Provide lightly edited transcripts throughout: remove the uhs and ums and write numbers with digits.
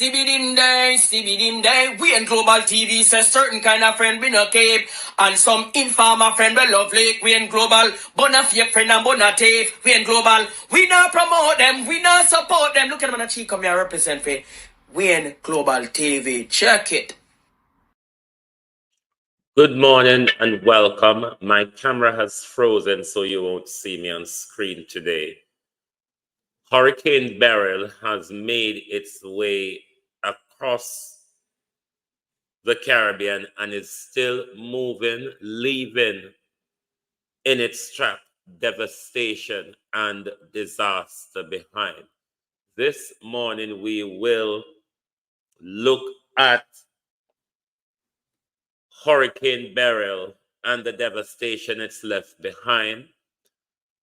CBDim day. We in Global TV says certain kind of friend be no cape. And some informer friend we love lake. We in Global, bona fake friend and bona tape. We in Global, we not promote them, we not support them. Look at them on the cheek, come here represent for. We in Global TV, check it. Good morning and welcome. My camera has frozen, so you won't see me on screen today. Hurricane Beryl has made its way across the Caribbean and is still moving, leaving in its track devastation and disaster behind. This morning, we will look at Hurricane Beryl and the devastation it's left behind,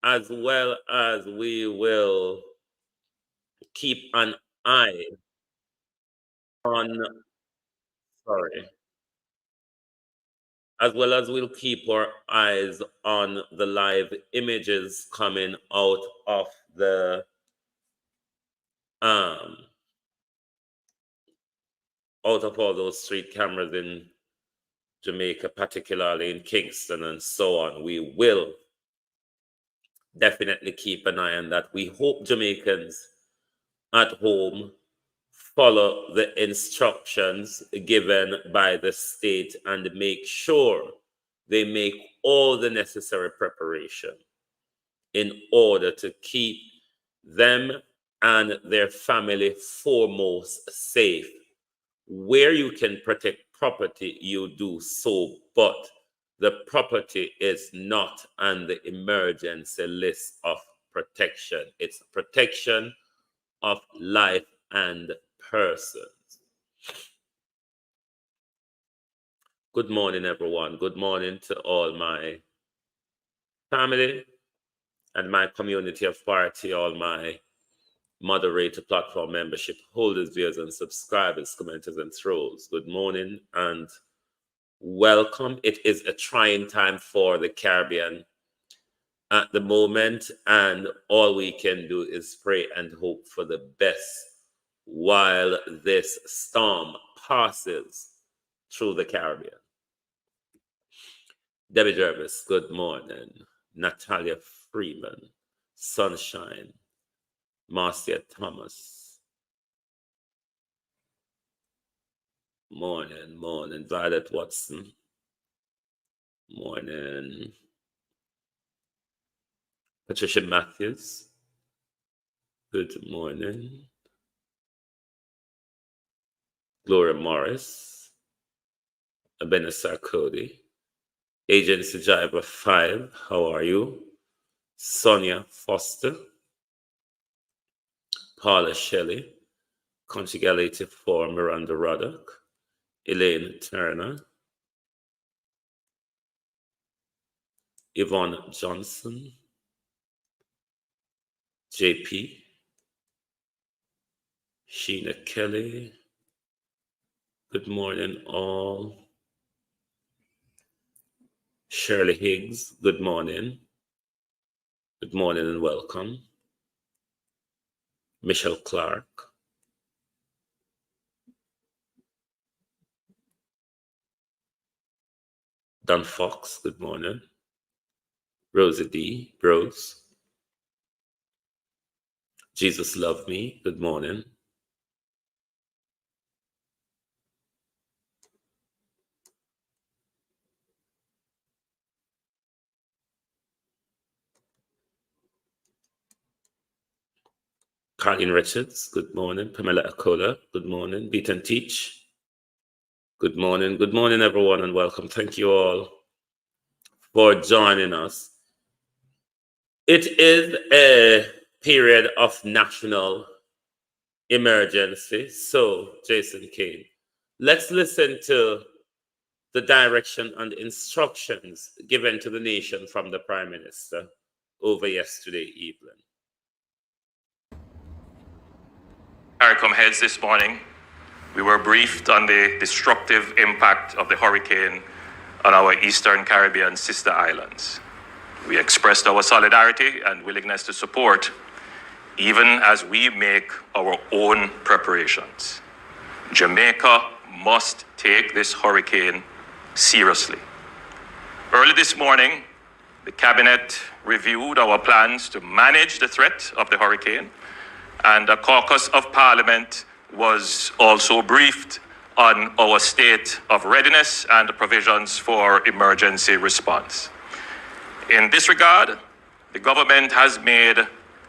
as well as we will keep an eye on, as well as we'll keep our eyes on the live images coming out of the out of all those street cameras in Jamaica, particularly in Kingston and so on. We will definitely keep an eye on that. We hope Jamaicans at home follow the instructions given by the state and make sure they make all the necessary preparation in order to keep them and their family foremost safe. Where you can protect property, you do so, but the property is not on the emergency list of protection. It's protection of life and persons. Good morning, everyone. Good morning to all my family and my community of party, all my moderator, platform membership holders, viewers, and subscribers, commenters, and trolls. Good morning and welcome. It is a trying time for the Caribbean at the moment, and all we can do is pray and hope for the best while this storm passes through the Caribbean. Debbie Jervis, good morning. Natalia Freeman, Sunshine. Marcia Thomas. Morning. Violet Watson. Morning. Patricia Matthews. Good morning. Gloria Morris. Ebenezer Cody. Agency Driver 5. How are you? Sonia Foster. Paula Shelley, Conjugality for Miranda Ruddock, Elaine Turner, Yvonne Johnson, JP, Sheena Kelly. Good morning, all. Shirley Higgs, good morning. Good morning and welcome. Michelle Clark. Don Fox, good morning. Rosie D. Rose. Jesus Love Me, good morning. Colleen Richards, good morning. Pamela Akola, good morning. Beat and Teach, good morning. Good morning, everyone, and welcome. Thank you all for joining us. It is a period of national emergency. So, Jason Kane, let's listen to the direction and instructions given to the nation from the Prime Minister over yesterday evening. CARICOM heads this morning, we were briefed on the destructive impact of the hurricane on our Eastern Caribbean sister islands. We expressed our solidarity and willingness to support, even as we make our own preparations. Jamaica must take this hurricane seriously. Early this morning, the Cabinet reviewed our plans to manage the threat of the hurricane, and a caucus of Parliament was also briefed on our state of readiness and the provisions for emergency response. In this regard, the government has made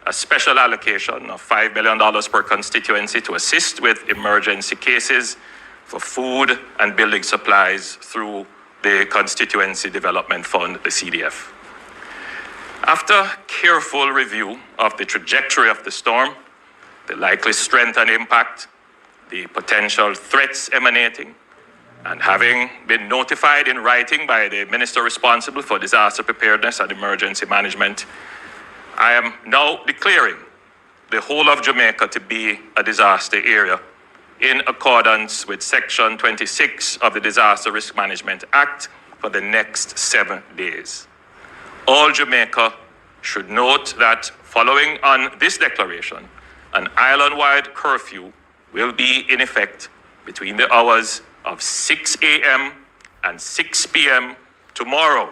a special allocation of $5 million per constituency to assist with emergency cases for food and building supplies through the Constituency Development Fund, the CDF. After careful review of the trajectory of the storm, the likely strength and impact, the potential threats emanating, and having been notified in writing by the Minister responsible for disaster preparedness and emergency management, I am now declaring the whole of Jamaica to be a disaster area in accordance with Section 26 of the Disaster Risk Management Act for the next 7 days. All Jamaica should note that following on this declaration, an island-wide curfew will be in effect between the hours of 6 a.m. and 6 p.m. tomorrow,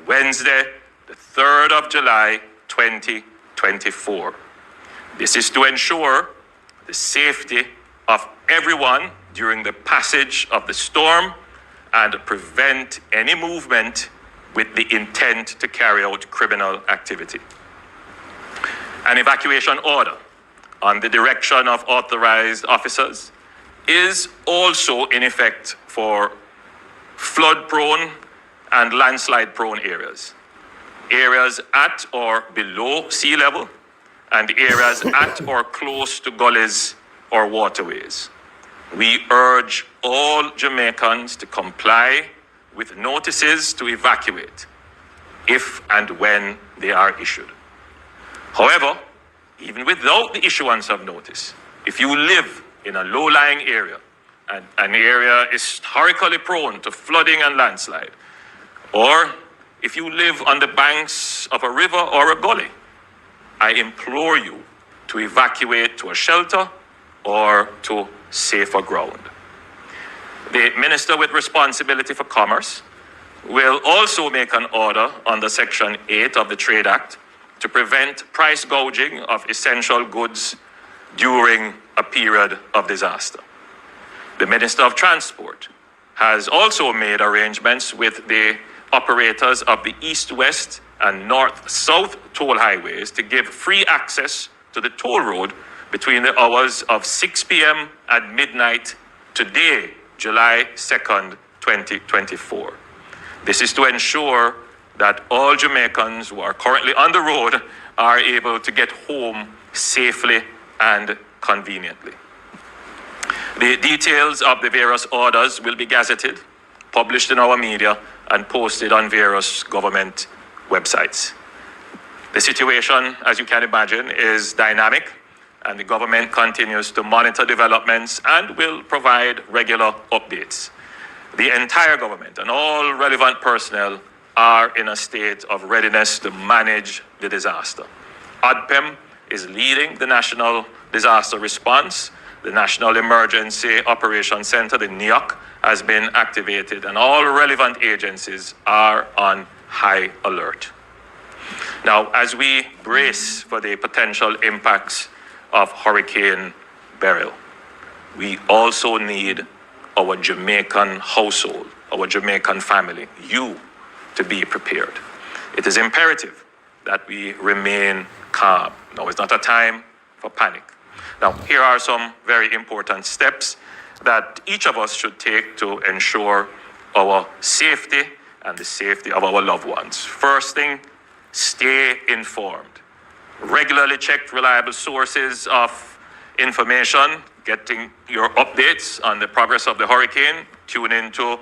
Wednesday, the 3rd of July, 2024. This is to ensure the safety of everyone during the passage of the storm and prevent any movement with the intent to carry out criminal activity. An evacuation order on the direction of authorized officers is also in effect for flood-prone and landslide-prone areas, areas at or below sea level, and areas at or close to gullies or waterways. We urge all Jamaicans to comply with notices to evacuate if and when they are issued. However, even without the issuance of notice, if you live in a low-lying area and an area is historically prone to flooding and landslide, or if you live on the banks of a river or a gully, I implore you to evacuate to a shelter or to safer ground. The Minister with responsibility for commerce will also make an order under Section 8 of the Trade Act to prevent price gouging of essential goods during a period of disaster. The Minister of Transport has also made arrangements with the operators of the east-west and north-south toll highways to give free access to the toll road between the hours of 6 p.m. and midnight today, July 2nd, 2024. This is to ensure that all Jamaicans who are currently on the road are able to get home safely and conveniently. The details of the various orders will be gazetted, published in our media, and posted on various government websites. The situation, as you can imagine, is dynamic, and the government continues to monitor developments and will provide regular updates. The entire government and all relevant personnel are in a state of readiness to manage the disaster. ODPEM is leading the National Disaster Response. The National Emergency Operations Center, the NEOC, has been activated, and all relevant agencies are on high alert. Now, as we brace for the potential impacts of Hurricane Beryl, we also need our Jamaican household, our Jamaican family, you, to be prepared. It is imperative that we remain calm. Now, it's not a time for panic. Now, here are some very important steps that each of us should take to ensure our safety and the safety of our loved ones. First thing, stay informed. Regularly check reliable sources of information, getting your updates on the progress of the hurricane, tune into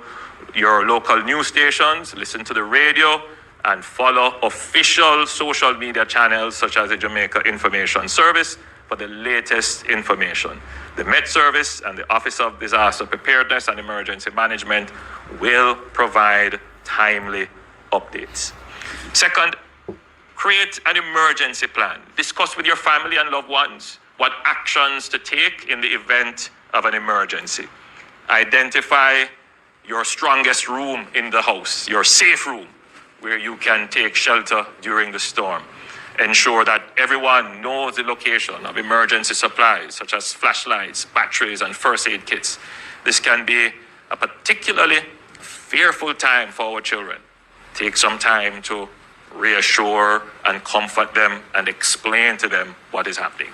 your local news stations, listen to the radio, and follow official social media channels such as the Jamaica Information Service for the latest information. The Met Service and the Office of Disaster Preparedness and Emergency Management will provide timely updates. Second, create an emergency plan. Discuss with your family and loved ones what actions to take in the event of an emergency. Identify your strongest room in the house, your safe room, where you can take shelter during the storm. Ensure that everyone knows the location of emergency supplies, such as flashlights, batteries, and first aid kits. This can be a particularly fearful time for our children. Take some time to reassure and comfort them and explain to them what is happening.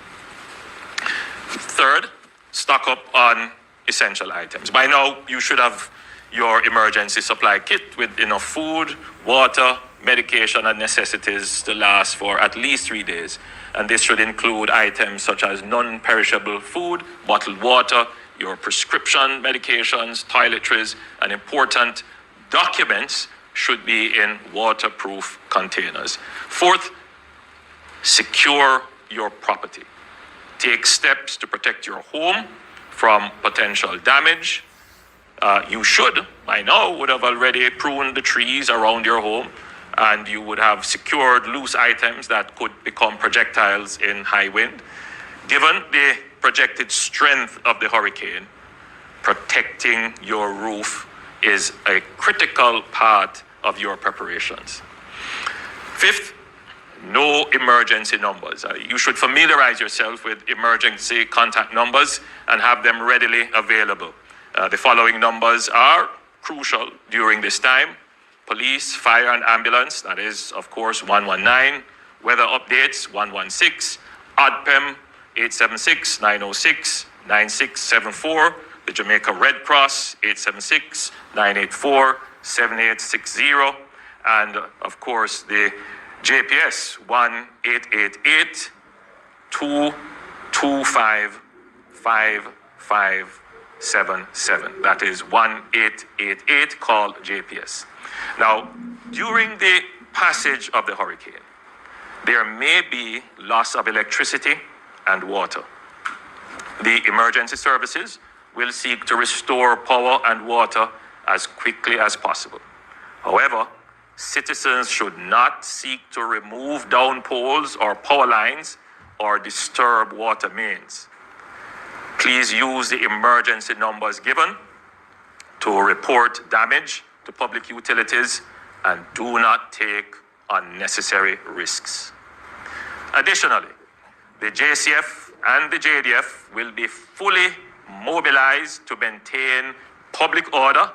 Third, stock up on essential items. By now, you should have your emergency supply kit with enough food, water, medication, and necessities to last for at least 3 days. And this should include items such as non-perishable food, bottled water, your prescription medications, toiletries, and important documents should be in waterproof containers. Fourth, secure your property. Take steps to protect your home from potential damage. You should, by now, would have already pruned the trees around your home, and you would have secured loose items that could become projectiles in high wind. Given the projected strength of the hurricane, protecting your roof is a critical part of your preparations. Fifth, know emergency numbers. You should familiarize yourself with emergency contact numbers and have them readily available. The following numbers are crucial during this time: police, fire, and ambulance, that is, of course, 119, weather updates, 116, ODPEM, 876-906-9674, the Jamaica Red Cross, 876-984-7860, and, of course, the JPS, 1-888-225-5577. That is 1888, called JPS. Now, during the passage of the hurricane, there may be loss of electricity and water. The emergency services will seek to restore power and water as quickly as possible. However, citizens should not seek to remove down poles or power lines or disturb water mains. Please use the emergency numbers given to report damage to public utilities and do not take unnecessary risks. Additionally, the JCF and the JDF will be fully mobilized to maintain public order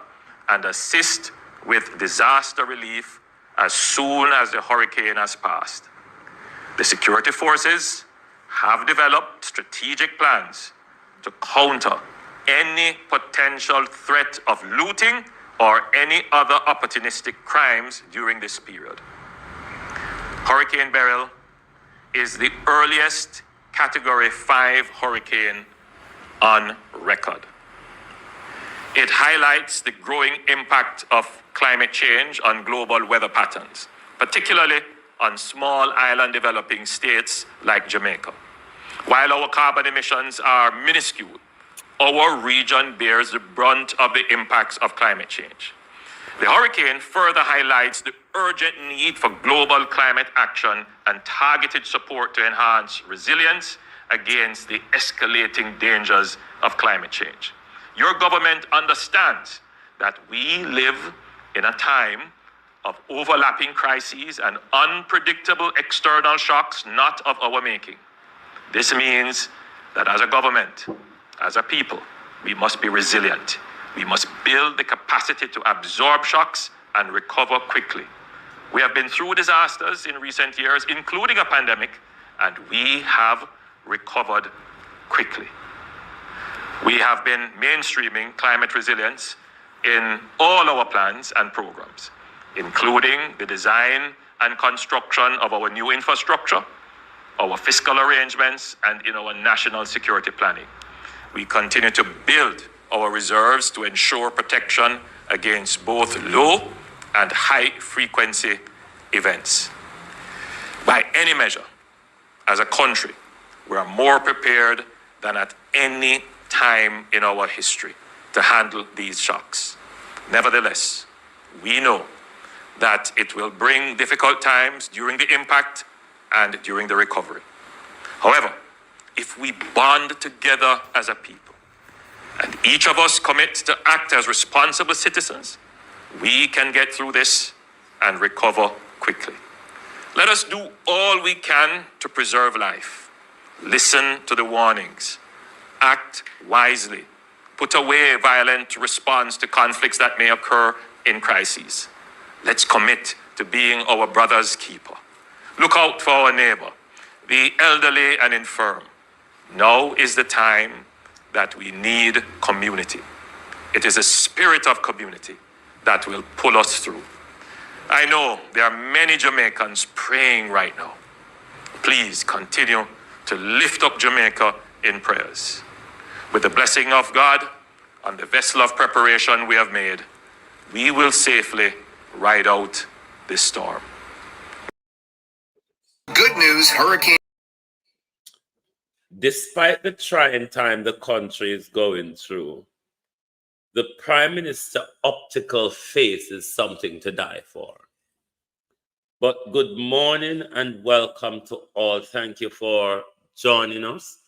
and assist with disaster relief as soon as the hurricane has passed. The security forces have developed strategic plans to counter any potential threat of looting or any other opportunistic crimes during this period. Hurricane Beryl is the earliest Category 5 hurricane on record. It highlights the growing impact of climate change on global weather patterns, particularly on small island developing states like Jamaica. While our carbon emissions are minuscule, our region bears the brunt of the impacts of climate change. The hurricane further highlights the urgent need for global climate action and targeted support to enhance resilience against the escalating dangers of climate change. Your government understands that we live in a time of overlapping crises and unpredictable external shocks not of our making. This means that as a government, as a people, we must be resilient. We must build the capacity to absorb shocks and recover quickly. We have been through disasters in recent years, including a pandemic, and we have recovered quickly. We have been mainstreaming climate resilience in all our plans and programs, including the design and construction of our new infrastructure, our fiscal arrangements, and in our national security planning. We continue to build our reserves to ensure protection against both low and high frequency events. By any measure, as a country, we are more prepared than at any time in our history to handle these shocks. Nevertheless, we know that it will bring difficult times during the impact and during the recovery. However, if we bond together as a people, and each of us commit to act as responsible citizens, we can get through this and recover quickly. Let us do all we can to preserve life. Listen to the warnings. Act wisely. Put away violent response to conflicts that may occur in crises. Let's commit to being our brother's keeper. Look out for our neighbor, the elderly and infirm. Now is the time that we need community. It is a spirit of community that will pull us through. I know there are many Jamaicans praying right now. Please continue to lift up Jamaica in prayers. With the blessing of God on the vessel of preparation we have made, we will safely ride out this storm. Good news, hurricane. Despite the trying time the country is going through, the Prime Minister optical face is something to die for. But good morning and welcome to all. Thank you for joining us.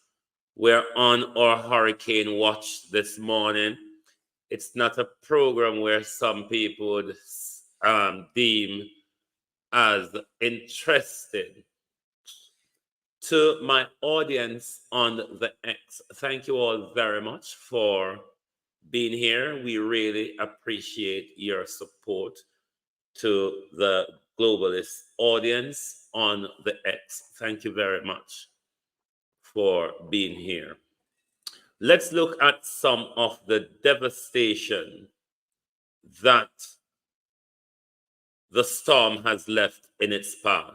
We're on our hurricane watch this morning. It's not a program where some people would deem as interested. To my audience on the X, thank you all very much for being here. We really appreciate your support. To the globalist audience on the X, thank you very much for being here. Let's look at some of the devastation that the storm has left in its path.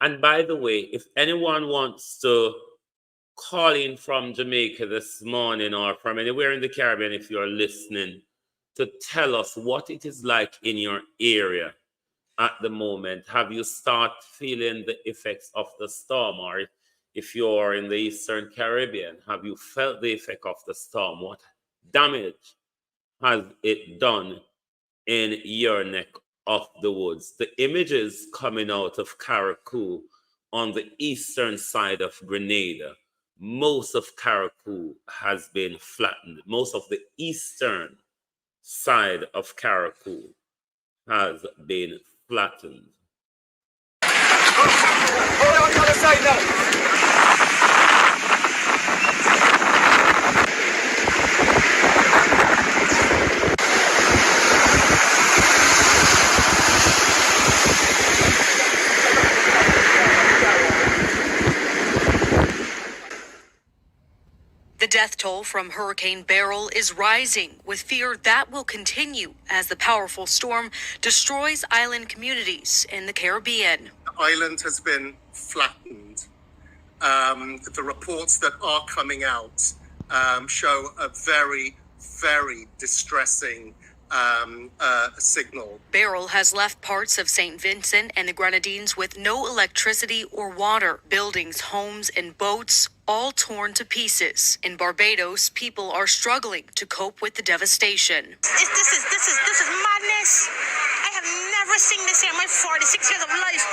And by the way, if anyone wants to call in from Jamaica this morning or from anywhere in the Caribbean, if you're listening, to tell us what it is like in your area at the moment. Have you started feeling the effects of the storm? Or if you're in the Eastern Caribbean, have you felt the effect of the storm? What damage has it done in your neck of the woods? The images coming out of Carriacou on the eastern side of Grenada, most of Carriacou has been flattened. Most of the eastern side of Carriacou has been flattened. Hold on the other side now. The death toll from Hurricane Beryl is rising, with fear that will continue as the powerful storm destroys island communities in the Caribbean. The island has been flattened. The reports that are coming out show a very, very distressing signal. Beryl has left parts of St. Vincent and the Grenadines with no electricity or water. Buildings, homes, and boats all torn to pieces. In Barbados, people are struggling to cope with the devastation. This is madness. I have never seen this in my 46 years of life.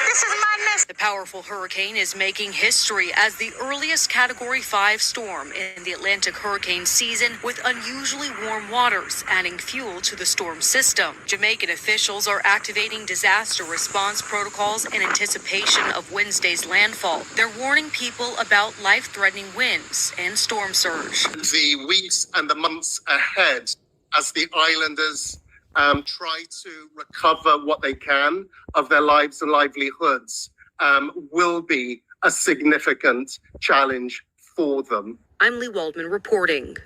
This is madness. The powerful hurricane is making history as the earliest Category 5 storm in the Atlantic hurricane season, with unusually warm waters adding fuel to the storm system. Jamaican officials are activating disaster response protocols in anticipation of Wednesday's landfall. They're warning people about life-threatening winds and storm surge. The weeks and the months ahead, as the islanders try to recover what they can of their lives and livelihoods, will be a significant challenge for them. I'm Lee Waldman reporting.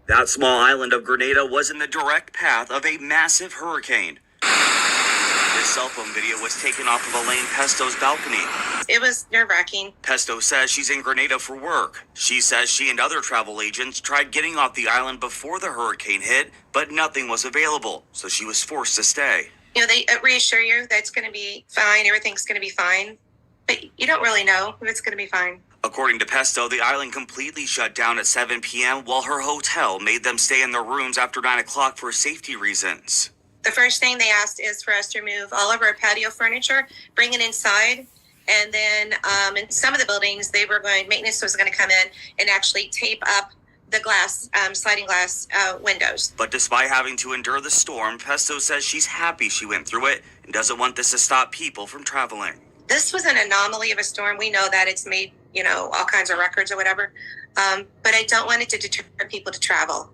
That small island of Grenada was in the direct path of a massive hurricane. This cell phone video was taken off of Elaine Pesto's balcony. It was nerve-wracking. Pesto says she's in Grenada for work. She says she and other travel agents tried getting off the island before the hurricane hit, but nothing was available, so she was forced to stay. You know, they reassure you that it's going to be fine, everything's going to be fine, but you don't really know if it's going to be fine. According to Pesto, the island completely shut down at 7 p.m. while her hotel made them stay in their rooms after 9 o'clock for safety reasons. The first thing they asked is for us to remove all of our patio furniture, bring it inside, and then in some of the buildings, maintenance was going to come in and actually tape up the glass, sliding glass windows. But despite having to endure the storm, Pesto says she's happy she went through it and doesn't want this to stop people from traveling. This was an anomaly of a storm. We know that it's made, all kinds of records or whatever. But I don't want it to deter people to travel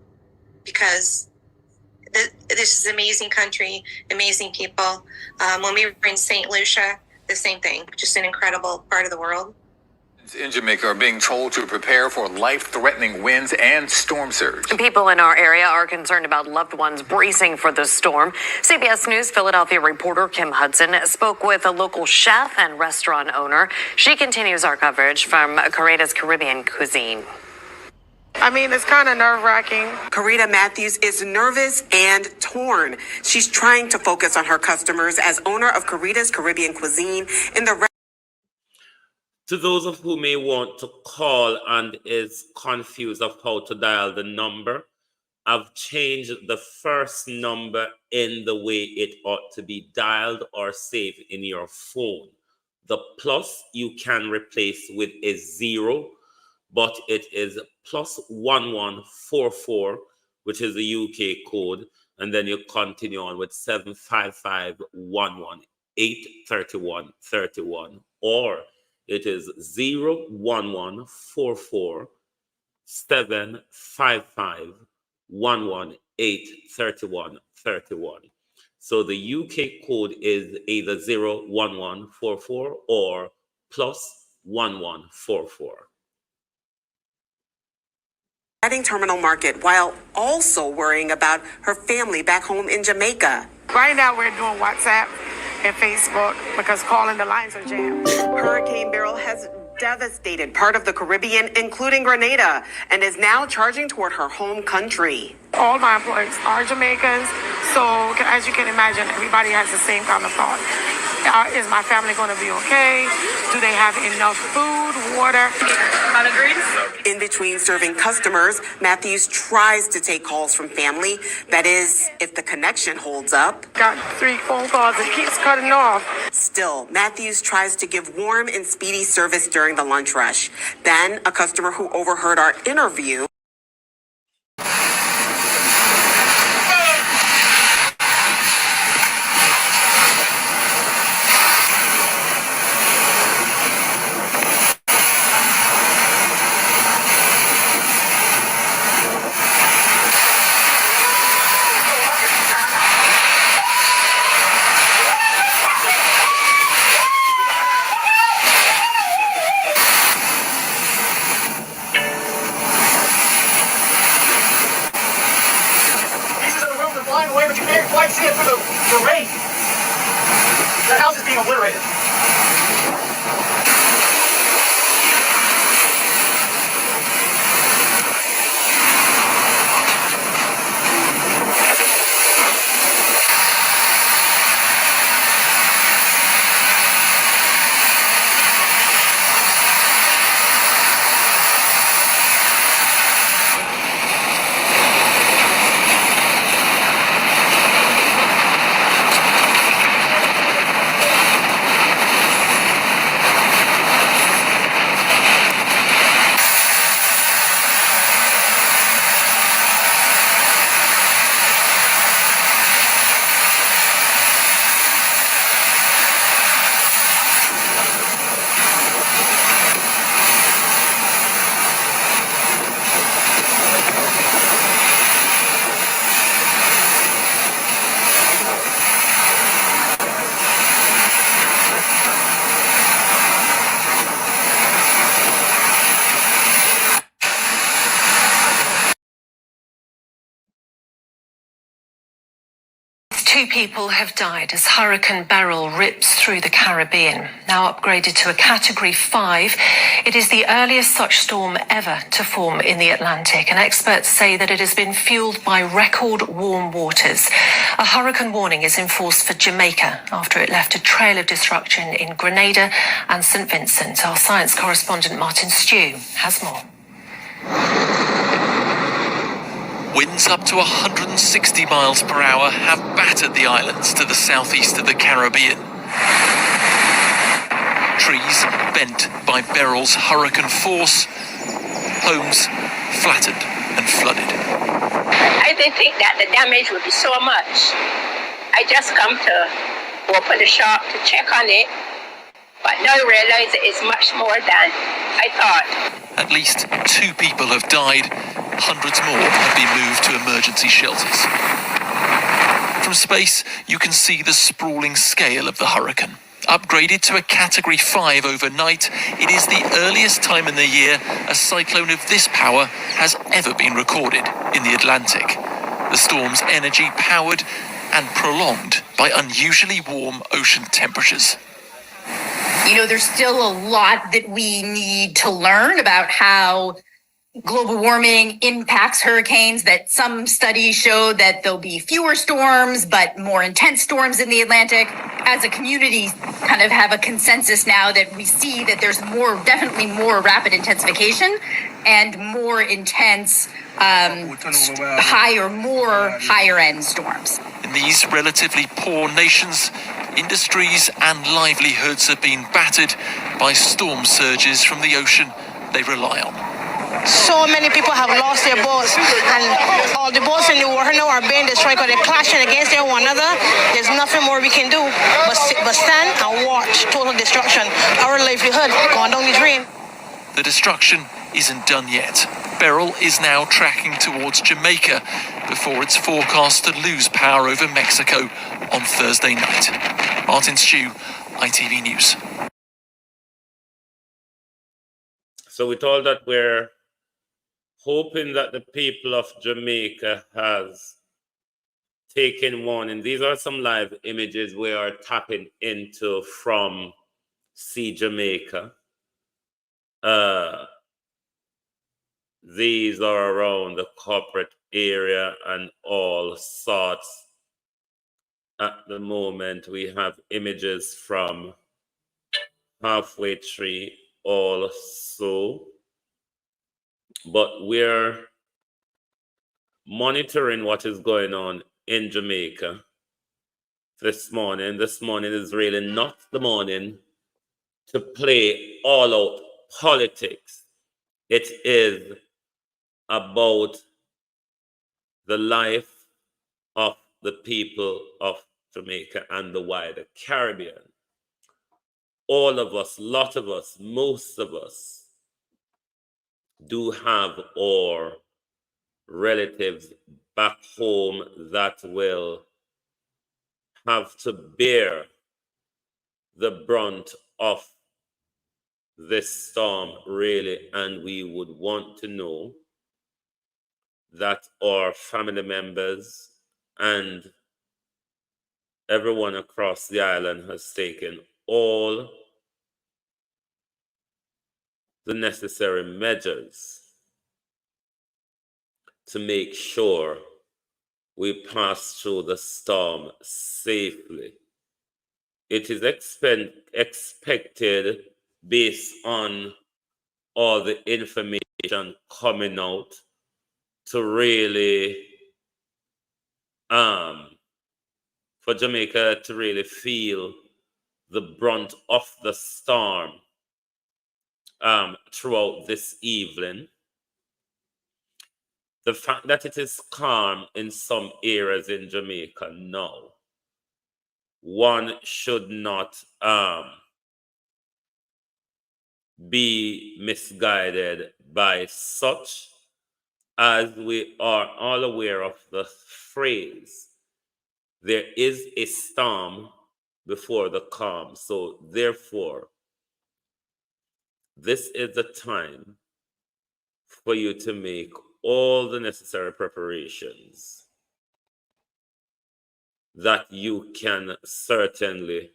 because this is an amazing country, amazing people. When we were in St. Lucia, the same thing, just an incredible part of the world. In Jamaica are being told to prepare for life-threatening winds and storm surge. People in our area are concerned about loved ones bracing for the storm. CBS News Philadelphia reporter Kim Hudson spoke with a local chef and restaurant owner. She continues our coverage from Correda's Caribbean Cuisine. I mean, it's kind of nerve-wracking. Correda Matthews is nervous and torn. She's trying to focus on her customers as owner of Correda's Caribbean Cuisine in the To those of who may want to call and is confused of how to dial the number, I've changed the first number in the way it ought to be dialed or saved in your phone. The plus you can replace with a 0, but it is +1144, which is the UK code, and then you continue on with 75511-831-31, or it is 01144-755-118-31-31. So the UK code is either 01144 or +1144. terminal market while also worrying about her family back home in Jamaica. Right now we're doing WhatsApp and Facebook because calling the lines are jammed. Hurricane Beryl has devastated part of the Caribbean, including Grenada, and is now charging toward her home country. All my employees are Jamaicans, so as you can imagine, everybody has the same kind of thought. Is my family going to be okay? Do they have enough food, water? In between serving customers, Matthews tries to take calls from family. That is, if the connection holds up. Got 3 phone calls, it keeps cutting off. Still, Matthews tries to give warm and speedy service during the lunch rush. Then, a customer who overheard our interview The house is being obliterated. 2 people have died as Hurricane Beryl rips through the Caribbean. Now upgraded to a Category 5, it is the earliest such storm ever to form in the Atlantic, and experts say that it has been fueled by record warm waters. A hurricane warning is in force for Jamaica after it left a trail of destruction in Grenada and St. Vincent. Our science correspondent Martin Stew has more. Winds up to 160 miles per hour have battered the islands to the southeast of the Caribbean. Trees bent by Beryl's hurricane force, homes flattened and flooded. I didn't think that the damage would be so much. I just come to open the shop to check on it, but now I realize it is much more than I thought. At least 2 people have died. Hundreds more have been moved to emergency shelters. From space, you can see the sprawling scale of the hurricane. Upgraded to a Category 5 overnight, it is the earliest time in the year a cyclone of this power has ever been recorded in the Atlantic. The storm's energy powered and prolonged by unusually warm ocean temperatures. You know, there's still a lot that we need to learn about how global warming impacts hurricanes, that some studies show that there'll be fewer storms, but more intense storms in the Atlantic. As a community, kind of have a consensus now that we see that there's definitely more rapid intensification and more intense, higher end storms. In these relatively poor nations, industries and livelihoods have been battered by storm surges from the ocean they rely on. So many people have lost their boats, and all the boats in the water now are being destroyed because they're clashing against one another. There's nothing more we can do but stand and watch total destruction. Our livelihood going down the drain. The destruction isn't done yet. Beryl is now tracking towards Jamaica before it's forecast to lose power over Mexico on Thursday night. Martin Stew, ITV News. So with all that, we're hoping that the people of Jamaica has taken warning. These are some live images we are tapping into from Sea Jamaica. These are around the corporate area and all sorts. At the moment, we have images from Halfway Tree also. But we're monitoring what is going on in Jamaica this morning. This morning is really not the morning to play all-out politics. It is about the life of the people of Jamaica and the wider Caribbean. All of us, lot of us, most of us do have our relatives back home that will have to bear the brunt of this storm, really, and we would want to know that our family members and everyone across the island has taken all the necessary measures to make sure we pass through the storm safely. It is expected, based on all the information coming out, to really, for Jamaica to really feel the brunt of the storm throughout this evening. The fact that it is calm in some areas in Jamaica now, one should not be misguided by such, as we are all aware of the phrase, there is a storm before the calm. So therefore, this is the time for you to make all the necessary preparations that you can certainly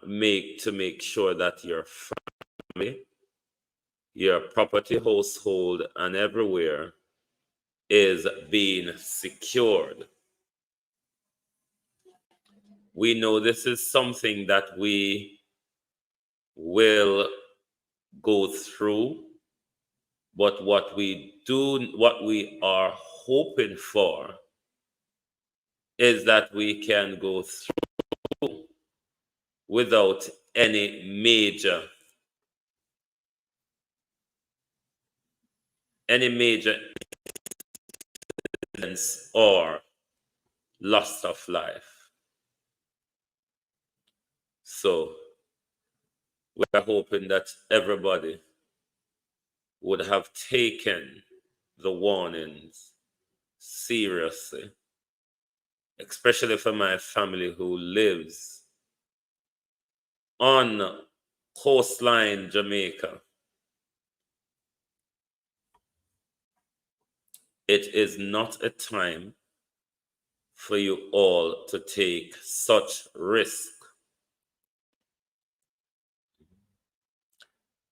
make sure that your family, your property, household, and everywhere is being secured. We know this is something that we will go through, but what we are hoping for is that we can go through without any major incidents or loss of life. So we are hoping that everybody would have taken the warnings seriously, especially for my family who lives on coastline Jamaica. It is not a time for you all to take such risk.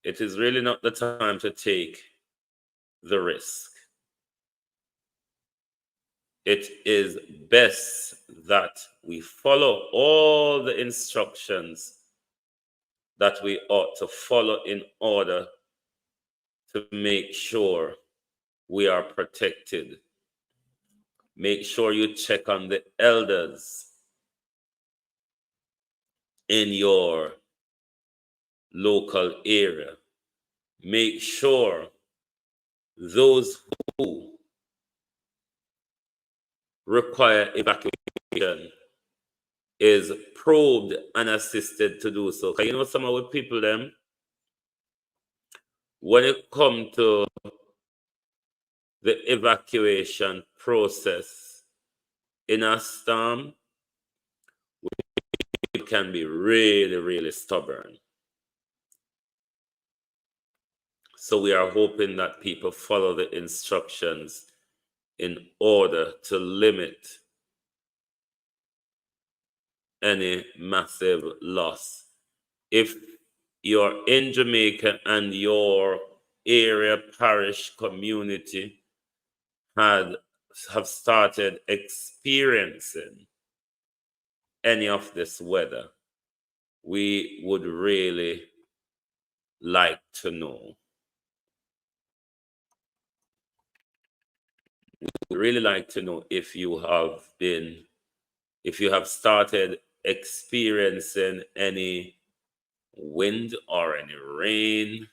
It is really not the time to take the risk. It is best that we follow all the instructions that we ought to follow in order to make sure we are protected. Make sure you check on the elders in your local area. Make sure those who require evacuation is probed and assisted to do so. You know, some of the people, them, when it comes to the evacuation process in a storm, we can be really, really stubborn. So we are hoping that people follow the instructions in order to limit any massive loss. If you're in Jamaica and your area, parish, community have started experiencing any of this weather, we would really like to know. We would really like to know if you have started experiencing any wind or any rain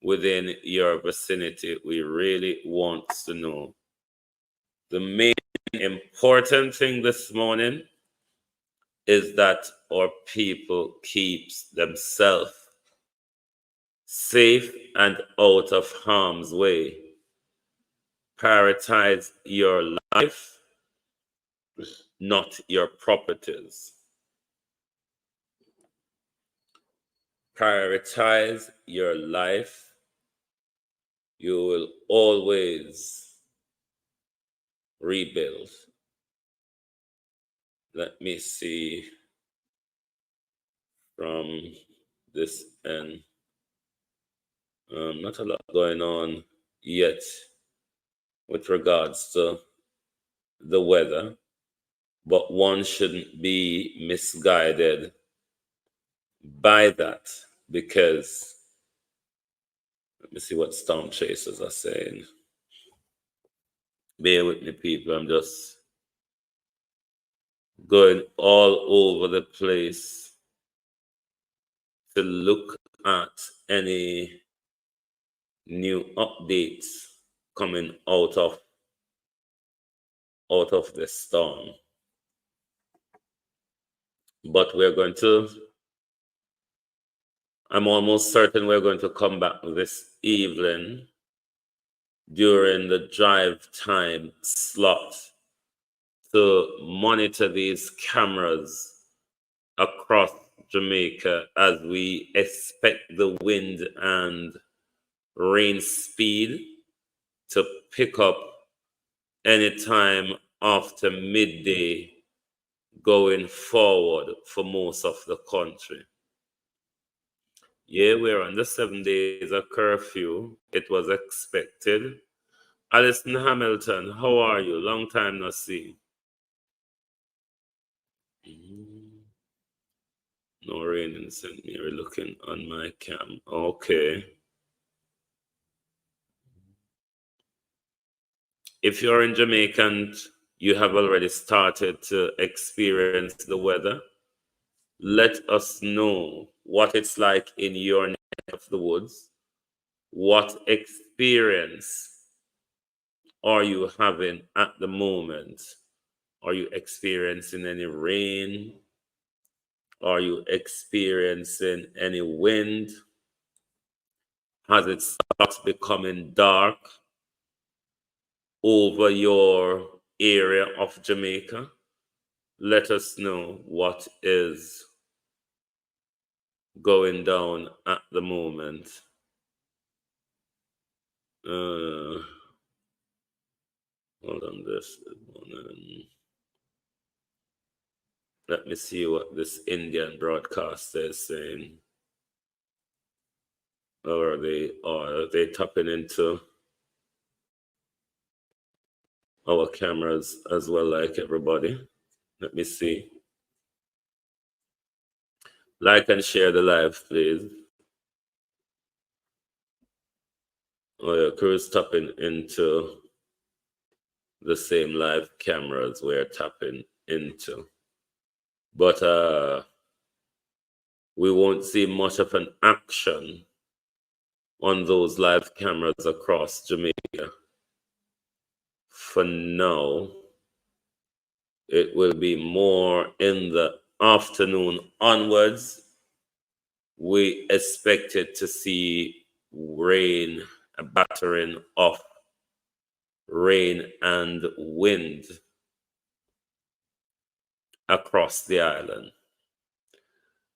within your vicinity. We really want to know. The main important thing this morning is that our people keeps themselves safe and out of harm's way. Prioritize your life, not your properties. Prioritize your life. You will always rebuild. Let me see from this end. Not a lot going on yet with regards to the weather, but one shouldn't be misguided by that, because let me see what storm chasers are saying. Bear with me, people. I'm just going all over the place to look at any new updates coming out of the storm. But I'm almost certain we're going to come back this evening during the drive time slot to monitor these cameras across Jamaica, as we expect the wind and rain speed to pick up anytime after midday going forward for most of the country. Yeah, we're on the 7 days of curfew. It was expected. Alison Hamilton, how are you? Long time no see. No rain in St. Mary looking on my cam. Okay. If you're in Jamaica and you have already started to experience the weather, let us know what it's like in your neck of the woods. What experience are you having at the moment? Are you experiencing any rain? Are you experiencing any wind? Has it started becoming dark over your area of Jamaica? Let us know what is going down at the moment. Hold on this. Let me see what this Indian broadcaster is saying. Or are they tapping into our cameras as well, like everybody? Let me see. Like and share the live, please. Oh yeah, crew's tapping into the same live cameras we're tapping into. But we won't see much of an action on those live cameras across Jamaica. For now, it will be more in the afternoon onwards. We expected to see rain, a battering of rain and wind across the island.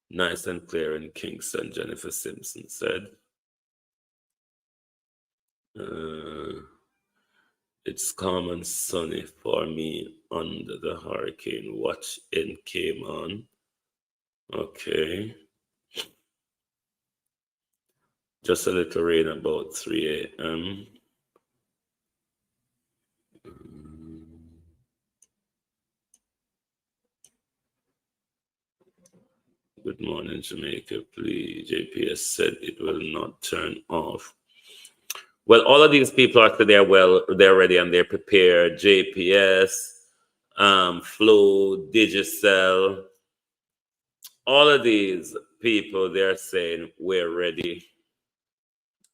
Nice and clear in Kingston, Jennifer Simpson said. It's calm and sunny for me under the hurricane watch in came on. Okay. Just a little rain about 3 a.m. Good morning, Jamaica. Please, JPS said it will not turn off. Well, all of these people are there. Well, they're ready and they're prepared. JPS, Flow, Digicel, all of these people, they're saying we're ready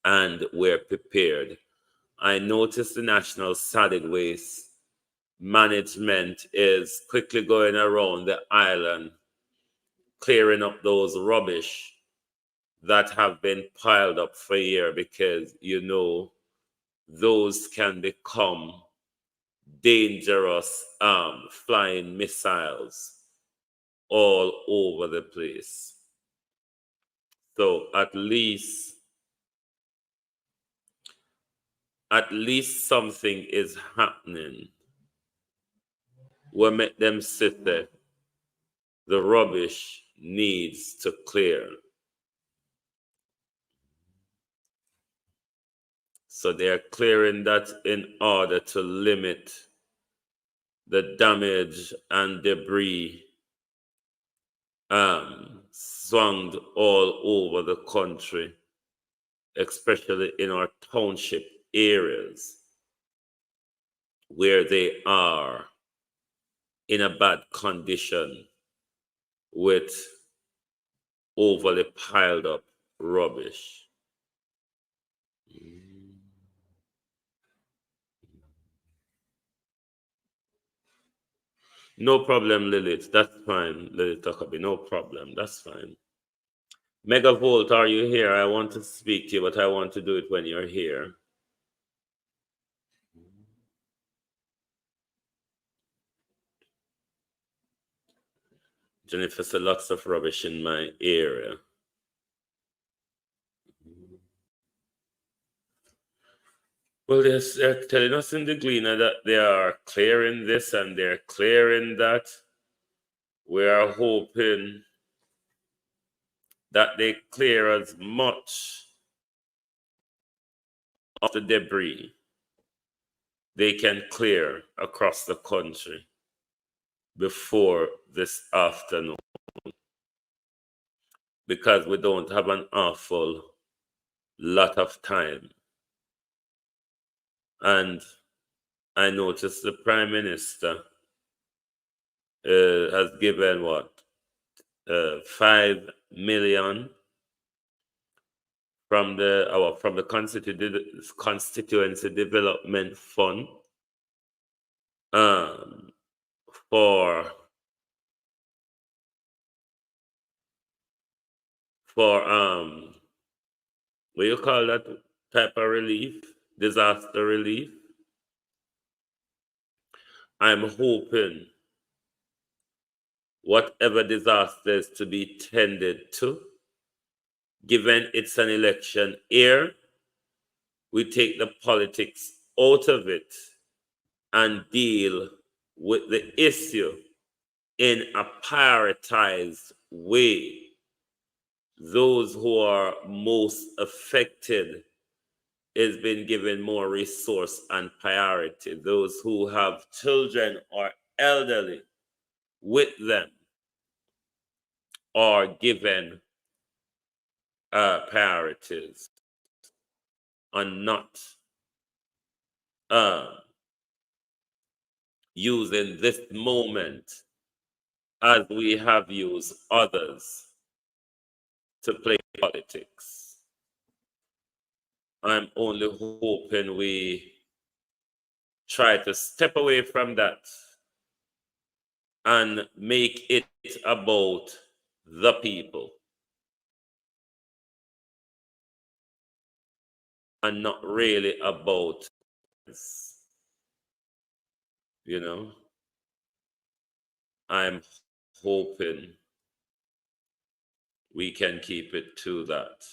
and we're prepared. I noticed the National Solid Waste Management is quickly going around the island, clearing up those rubbish that have been piled up for a year, because you know those can become dangerous flying missiles all over the place. So at least something is happening. We'll make them sit there. The rubbish needs to clear. So they are clearing that in order to limit the damage and debris swung all over the country, especially in our township areas where they are in a bad condition with overly piled up rubbish. No problem, Lilith. That's fine. Lilith Tuckaby, no problem. That's fine. Megavolt, are you here? I want to speak to you, but I want to do it when you're here. Jennifer said lots of rubbish in my area. Well, they're telling us in the Gleaner that they are clearing this and they're clearing that. We are hoping that they clear as much of the debris they can clear across the country before this afternoon, because we don't have an awful lot of time. And I noticed the Prime Minister has given what, 5 million from the Constituency Development Fund for what you call that type of relief, disaster relief. I'm hoping whatever disaster is to be tended to, given it's an election year, we take the politics out of it and deal with the issue in a prioritized way. Those who are most affected is being given more resource and priority. Those who have children or elderly with them are given priorities and not using this moment as we have used others to play politics. I'm only hoping we try to step away from that and make it about the people and not really about us. You know, I'm hoping we can keep it to that.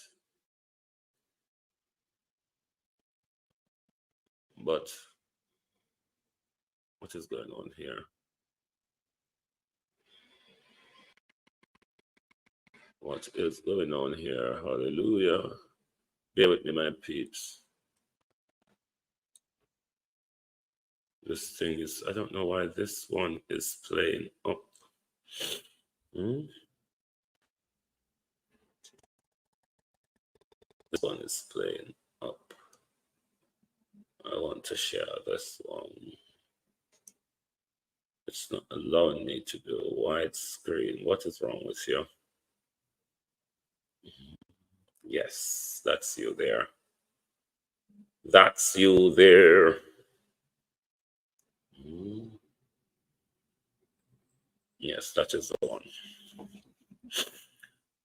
But what is going on here? What is going on here? Hallelujah. Bear with me, my peeps. This thing is, I don't know why this one is playing up. This one is playing up. I want to share this one. It's not allowing me to do a wide screen. What is wrong with you? Yes, that's you there. That's you there. Yes, that is the one.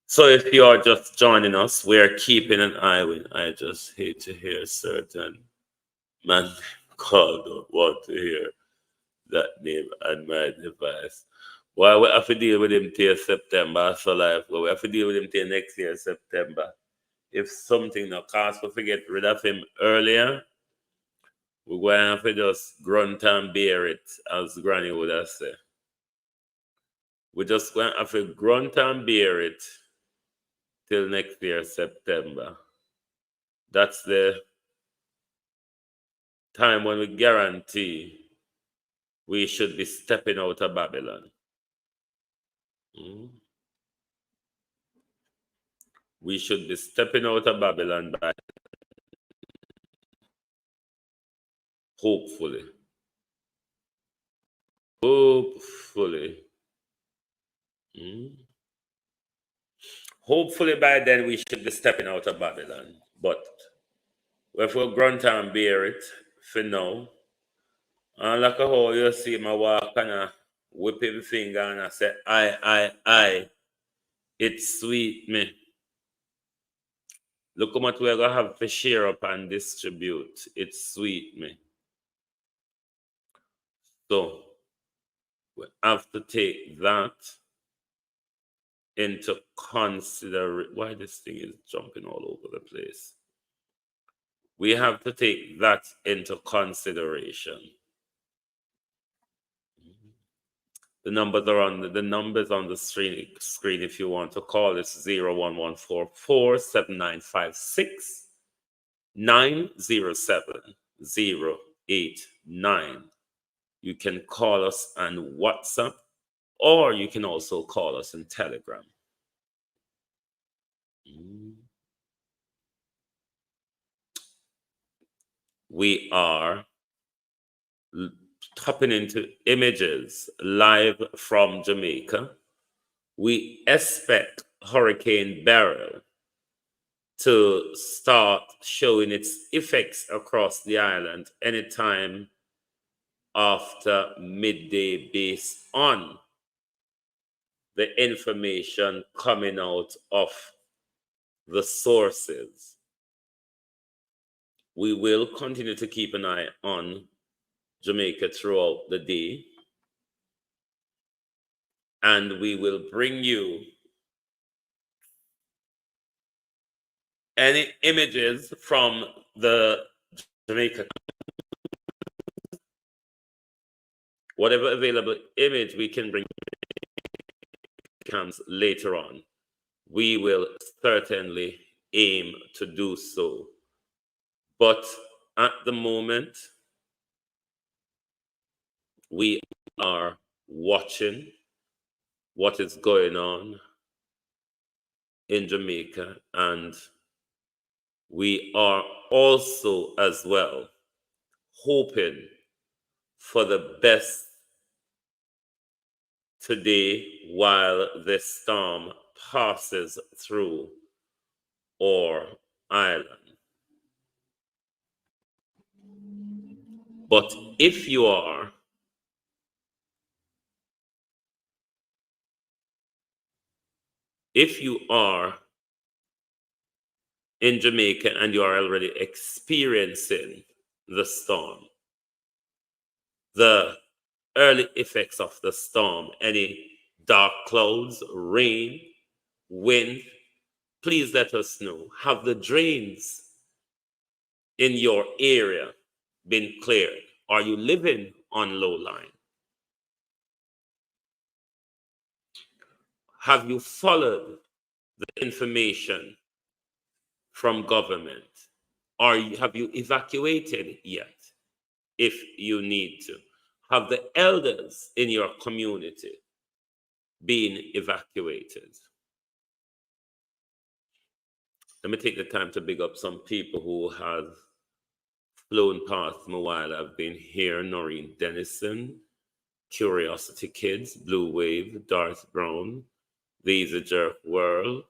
So if you are just joining us, we're keeping an eye on. I just hate to hear certain man called, don't want to hear that name on my device. Why we have to deal with him till September, so life. We have to deal with him till next year, September. If something not cause to get rid of him earlier, we're going to have to just grunt and bear it, as Granny would have said. We're just going to have to grunt and bear it till next year, September. That's the time when we guarantee we should be stepping out of Babylon. We should be stepping out of Babylon by hopefully. Hopefully by then we should be stepping out of Babylon. But if we grunt and bear it for now, and like how you see my walk and I whip him finger and I say, I, it sweet me. Look how much we're going to have to share up and distribute. It sweet me. So we have to take that into consideration. Why this thing is jumping all over the place? We have to take that into consideration. The numbers on the screen if you want to call. It's 01144 7956 907 089. You can call us on WhatsApp, or you can also call us in Telegram. We are tapping into images live from Jamaica. We expect Hurricane Beryl to start showing its effects across the island anytime after midday based on the information coming out of the sources. We will continue to keep an eye on Jamaica throughout the day, and we will bring you any images from the Jamaica, whatever available image we can bring comes later on. We will certainly aim to do so. But at the moment, we are watching what is going on in Jamaica, and we are also as well hoping for the best today while this storm passes through our island. But if you are in Jamaica and you are already experiencing the storm, the early effects of the storm, any dark clouds, rain, wind, please let us know. Have the drains in your area been cleared? Are you living on low line? Have you followed the information from government? Have you evacuated yet? If you need to. Have the elders in your community been evacuated? Let me take the time to big up some people who have flown past me while I've been here. Noreen Dennison, Curiosity Kids, Blue Wave, Darth Brown, These a Jerk World,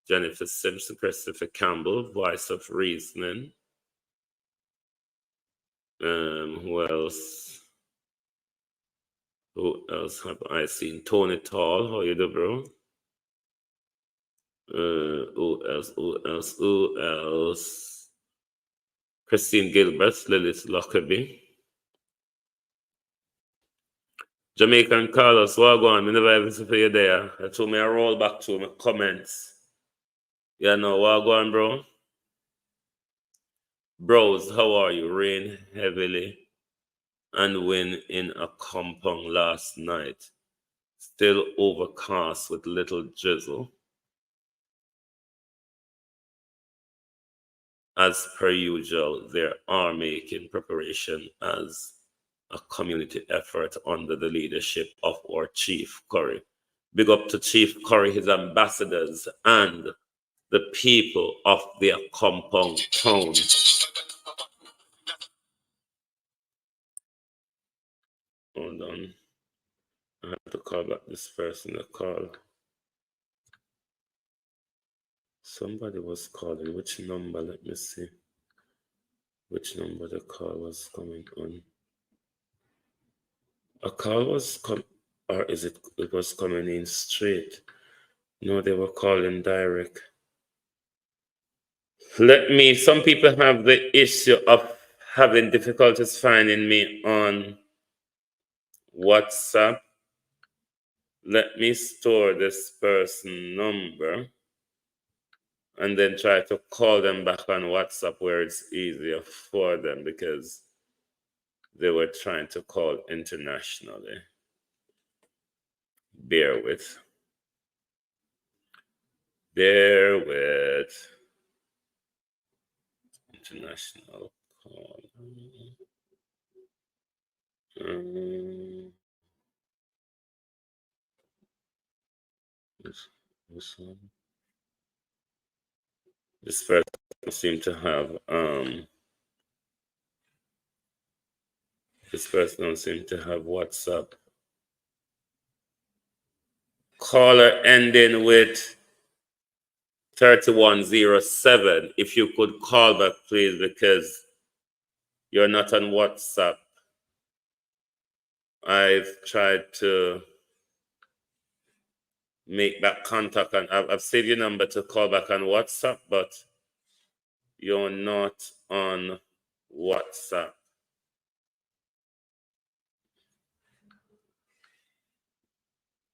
Jennifer Simpson, Christopher Campbell, Voice of Reasoning. Who else? Who else have I seen? Tony Tall, how you do, bro? Who else? Christine Gilbert, Lilith Lockerbie. Jamaican Carlos, what go on? I never even see you there. I told me I roll back to my comments. You know, what go on, bro? Bros, how are you? Rain heavily and wind in a compound last night. Still overcast with little drizzle. As per usual, they are making preparation as a community effort under the leadership of our Chief Curry. Big up to Chief Curry, his ambassadors, and the people of their compound town. Hold on. I have to call back this person that called. Somebody was calling. Which number? Let me see. Which number the call was coming on? A call was coming, or is it was coming in straight? No, they were calling direct. Some people have the issue of having difficulties finding me on WhatsApp. Let me store this person number and then try to call them back on WhatsApp where it's easier for them because they were trying to call internationally. Bear with. International call. This one. This person seems to have this person don't seem to have WhatsApp. Caller ending with 3107. If you could call back, please, because you're not on WhatsApp. I've tried to make that contact, and I've saved your number to call back on WhatsApp, but you're not on WhatsApp.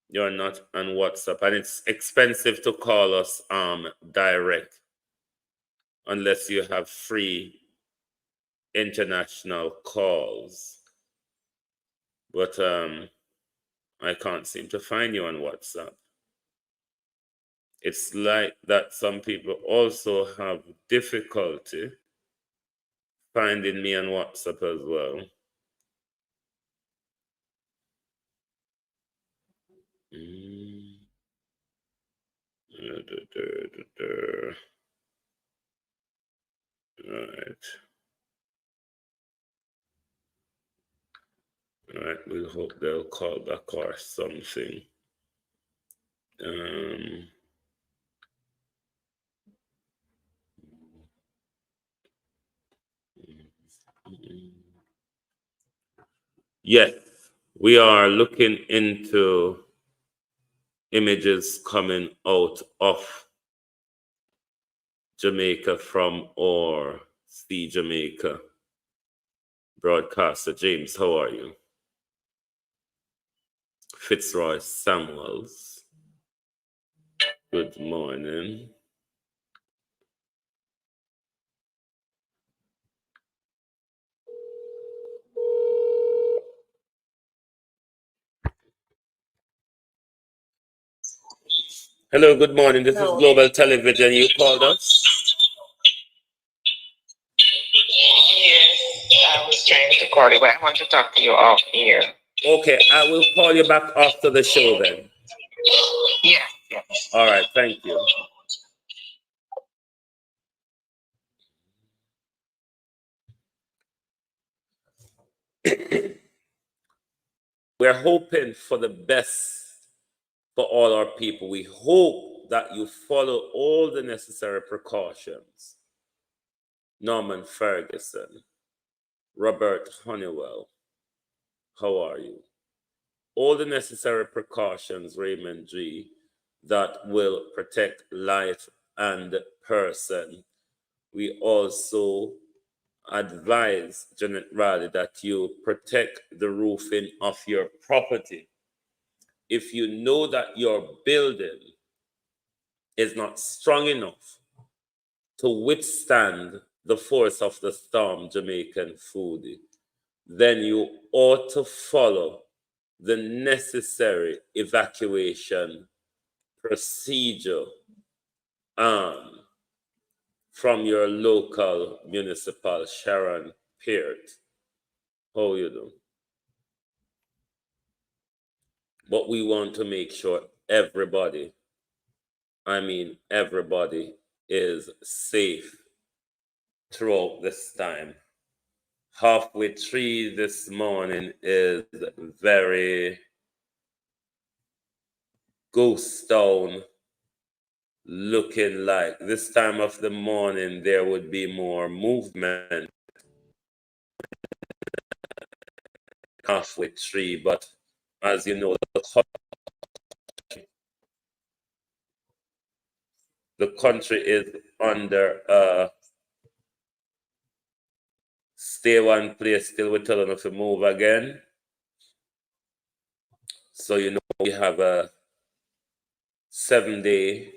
You're not on WhatsApp, and it's expensive to call us direct unless you have free international calls. But I can't seem to find you on WhatsApp. It's like that some people also have difficulty finding me on WhatsApp as well. All right, we'll hope they'll call back or something. Yes, we are looking into images coming out of Jamaica from our See Jamaica broadcaster. James, how are you? Fitzroy Samuels, good morning. Hello, good morning. This is Global Television. You called us? Yes, I was trying to call you, but I want to talk to you off here. Okay, I will call you back after the show then. Yeah. All right, thank you. We're hoping for the best for all our people. We hope that you follow all the necessary precautions. Norman Ferguson, Robert Honeywell, how are you? All the necessary precautions, Raymond G, that will protect life and person. We also advise, Janet Riley, that you protect the roofing of your property. If you know that your building is not strong enough to withstand the force of the storm, Jamaican foodie, then you ought to follow the necessary evacuation procedure from your local municipal. Sharon Peart, how you do? But we want to make sure everybody, everybody is safe throughout this time. Halfway Tree this morning is very ghost town looking like. This time of the morning there would be more movement Halfway Tree, but as you know, the country is under stay one place till we're telling them to move again. So you know we have a 7-day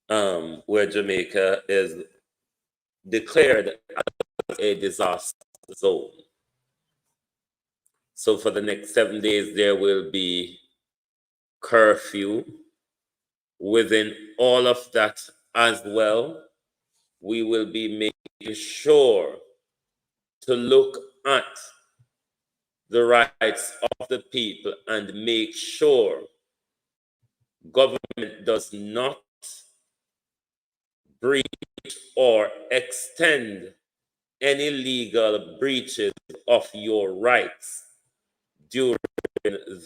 where Jamaica is declared as a disaster zone. So for the next 7 days, there will be curfew. Within all of that as well, we will be making sure to look at the rights of the people and make sure government does not breach or extend any legal breaches of your rights during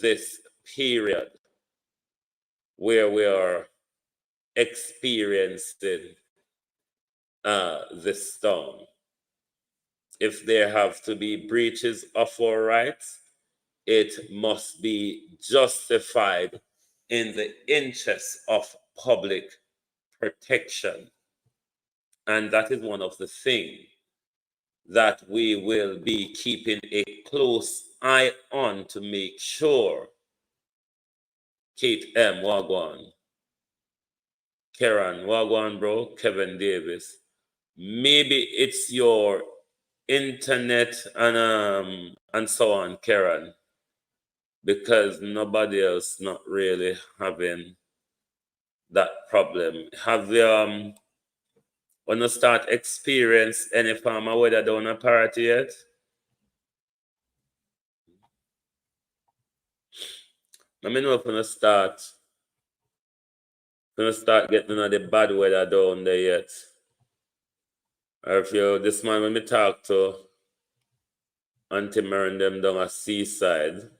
this period where we are experiencing this storm. If there have to be breaches of our rights, it must be justified in the interest of public protection. And that is one of the things that we will be keeping a close eye on to make sure. Kate M. Wagwan, Karen Wagwan, bro, Kevin Davis. Maybe it's your internet and so on, Karen, because nobody else not really having that problem. Have you when you start experience any form of weather down a party yet? Let me know if you start getting the bad weather down there yet. Or if you this man when me talk to Auntie Mary and them down a seaside,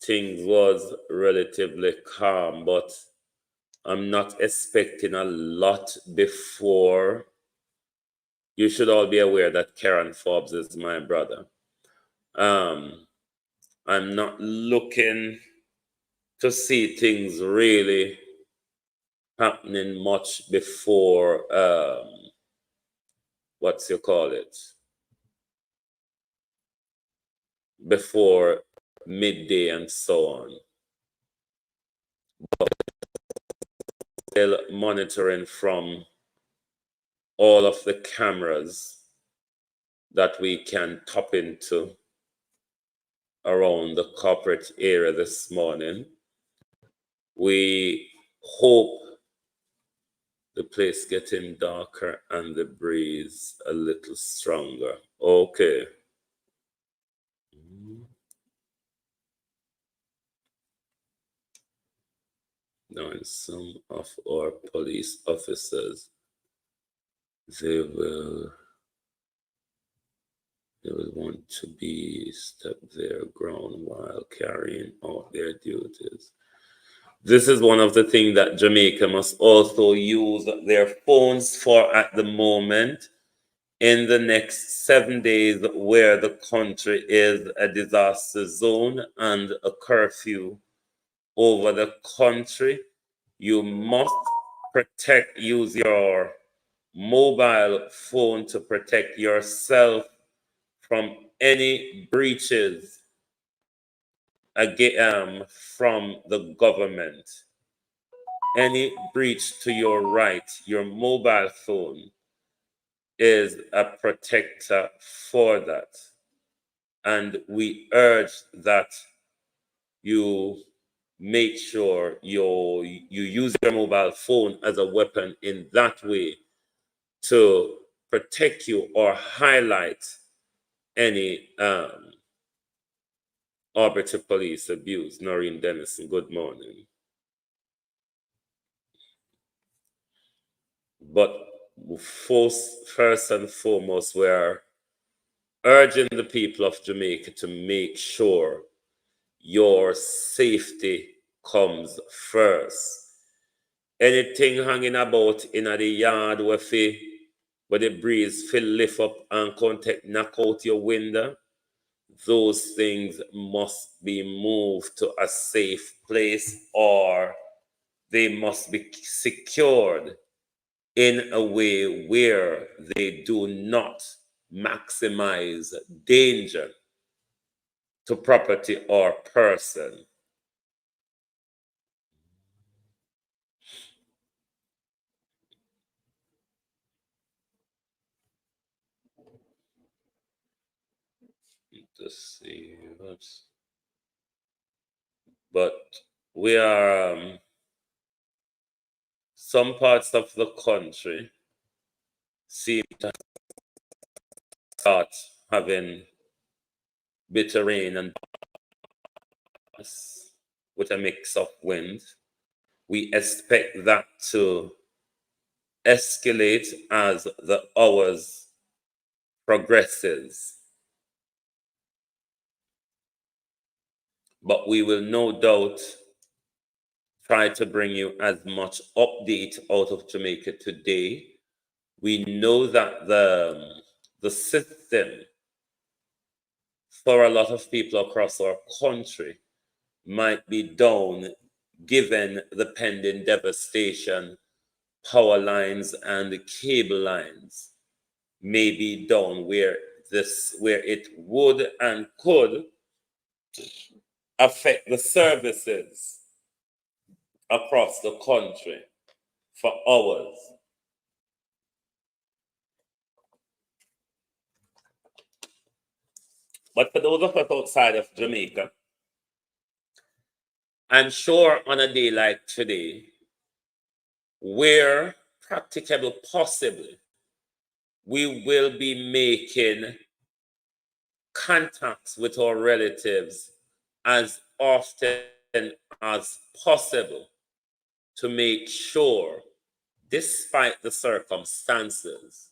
things was relatively calm, but I'm not expecting a lot before. You should all be aware that Karen Forbes is my brother. I'm not looking to see things really happening much before what's you call it? Before midday and so on. But still monitoring from all of the cameras that we can tap into around the corporate area this morning. We hope the place getting darker and the breeze a little stronger. Okay. Now, in some of our police officers, they will want to be step their ground while carrying out their duties. This is one of the things that Jamaica must also use their phones for at the moment in the next 7 days where the country is a disaster zone and a curfew over the country. You must use your mobile phone to protect yourself from any breaches from the government. Any breach to your right, your mobile phone is a protector for that. And we urge that you make sure you use your mobile phone as a weapon in that way to protect you or highlight any arbitrary police abuse. Noreen Dennison, good morning. But first and foremost, we are urging the people of Jamaica to make sure your safety comes first. Anything hanging about in the yard where the breeze lift up and knock out your window, those things must be moved to a safe place or they must be secured in a way where they do not maximize danger to property or person. Let's see. But we are some parts of the country seem to start having bitter rain and with a mix of wind. We expect that to escalate as the hours progresses. But we will no doubt try to bring you as much update out of Jamaica today. We know that the system for a lot of people across our country might be down given the pending devastation. Power lines and cable lines may be down where it would and could affect the services across the country for hours. But for those of us outside of Jamaica, I'm sure on a day like today, where practicable possibly, we will be making contacts with our relatives as often as possible to make sure, despite the circumstances,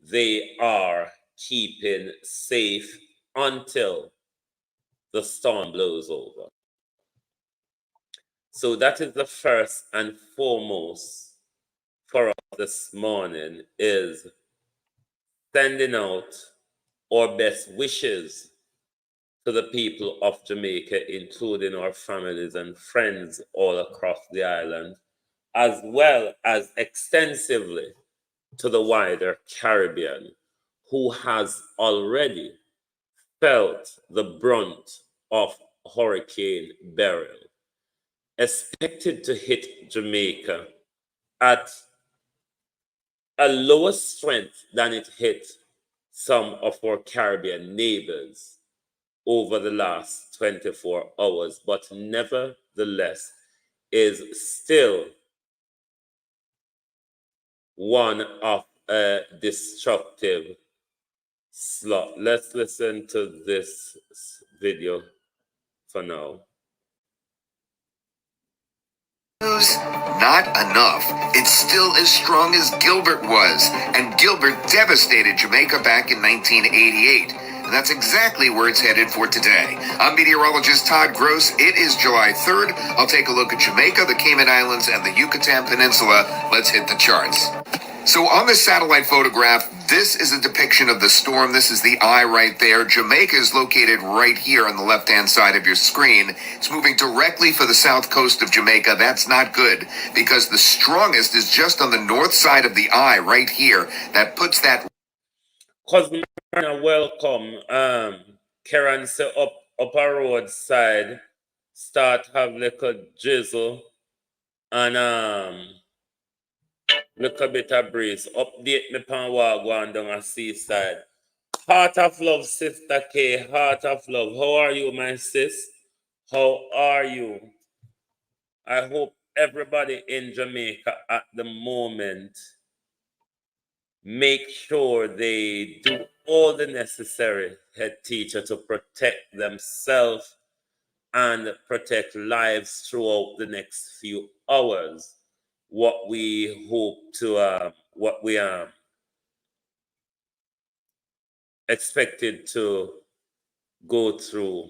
they are keeping safe until the storm blows over. So that is the first and foremost for us this morning, is sending out our best wishes to the people of Jamaica, including our families and friends all across the island, as well as extensively to the wider Caribbean, who has already felt the brunt of Hurricane Beryl, expected to hit Jamaica at a lower strength than it hit some of our Caribbean neighbors over the last 24 hours, but nevertheless is still one of a destructive slot. Let's listen to this video for now. Not enough. It's still as strong as Gilbert was, and Gilbert devastated Jamaica back in 1988. And that's exactly where it's headed for today. I'm meteorologist Todd Gross. It is July 3rd. I'll take a look at Jamaica, the Cayman Islands, and the Yucatan Peninsula. Let's hit the charts. So on this satellite photograph, this is a depiction of the storm. This is the eye right there. Jamaica is located right here on the left-hand side of your screen. It's moving directly for the south coast of Jamaica. That's not good because the strongest is just on the north side of the eye right here. That puts that... Cousin, welcome. Karen say up a road side, start have like a drizzle and look a bit of breeze. Update me pan walk going down a seaside. Heart of love, Sister K. Heart of love. How are you, my sis? How are you? I hope everybody in Jamaica at the moment make sure they do all the necessary, head teacher, to protect themselves and protect lives throughout the next few hours. What we hope to, what we are expected to go through.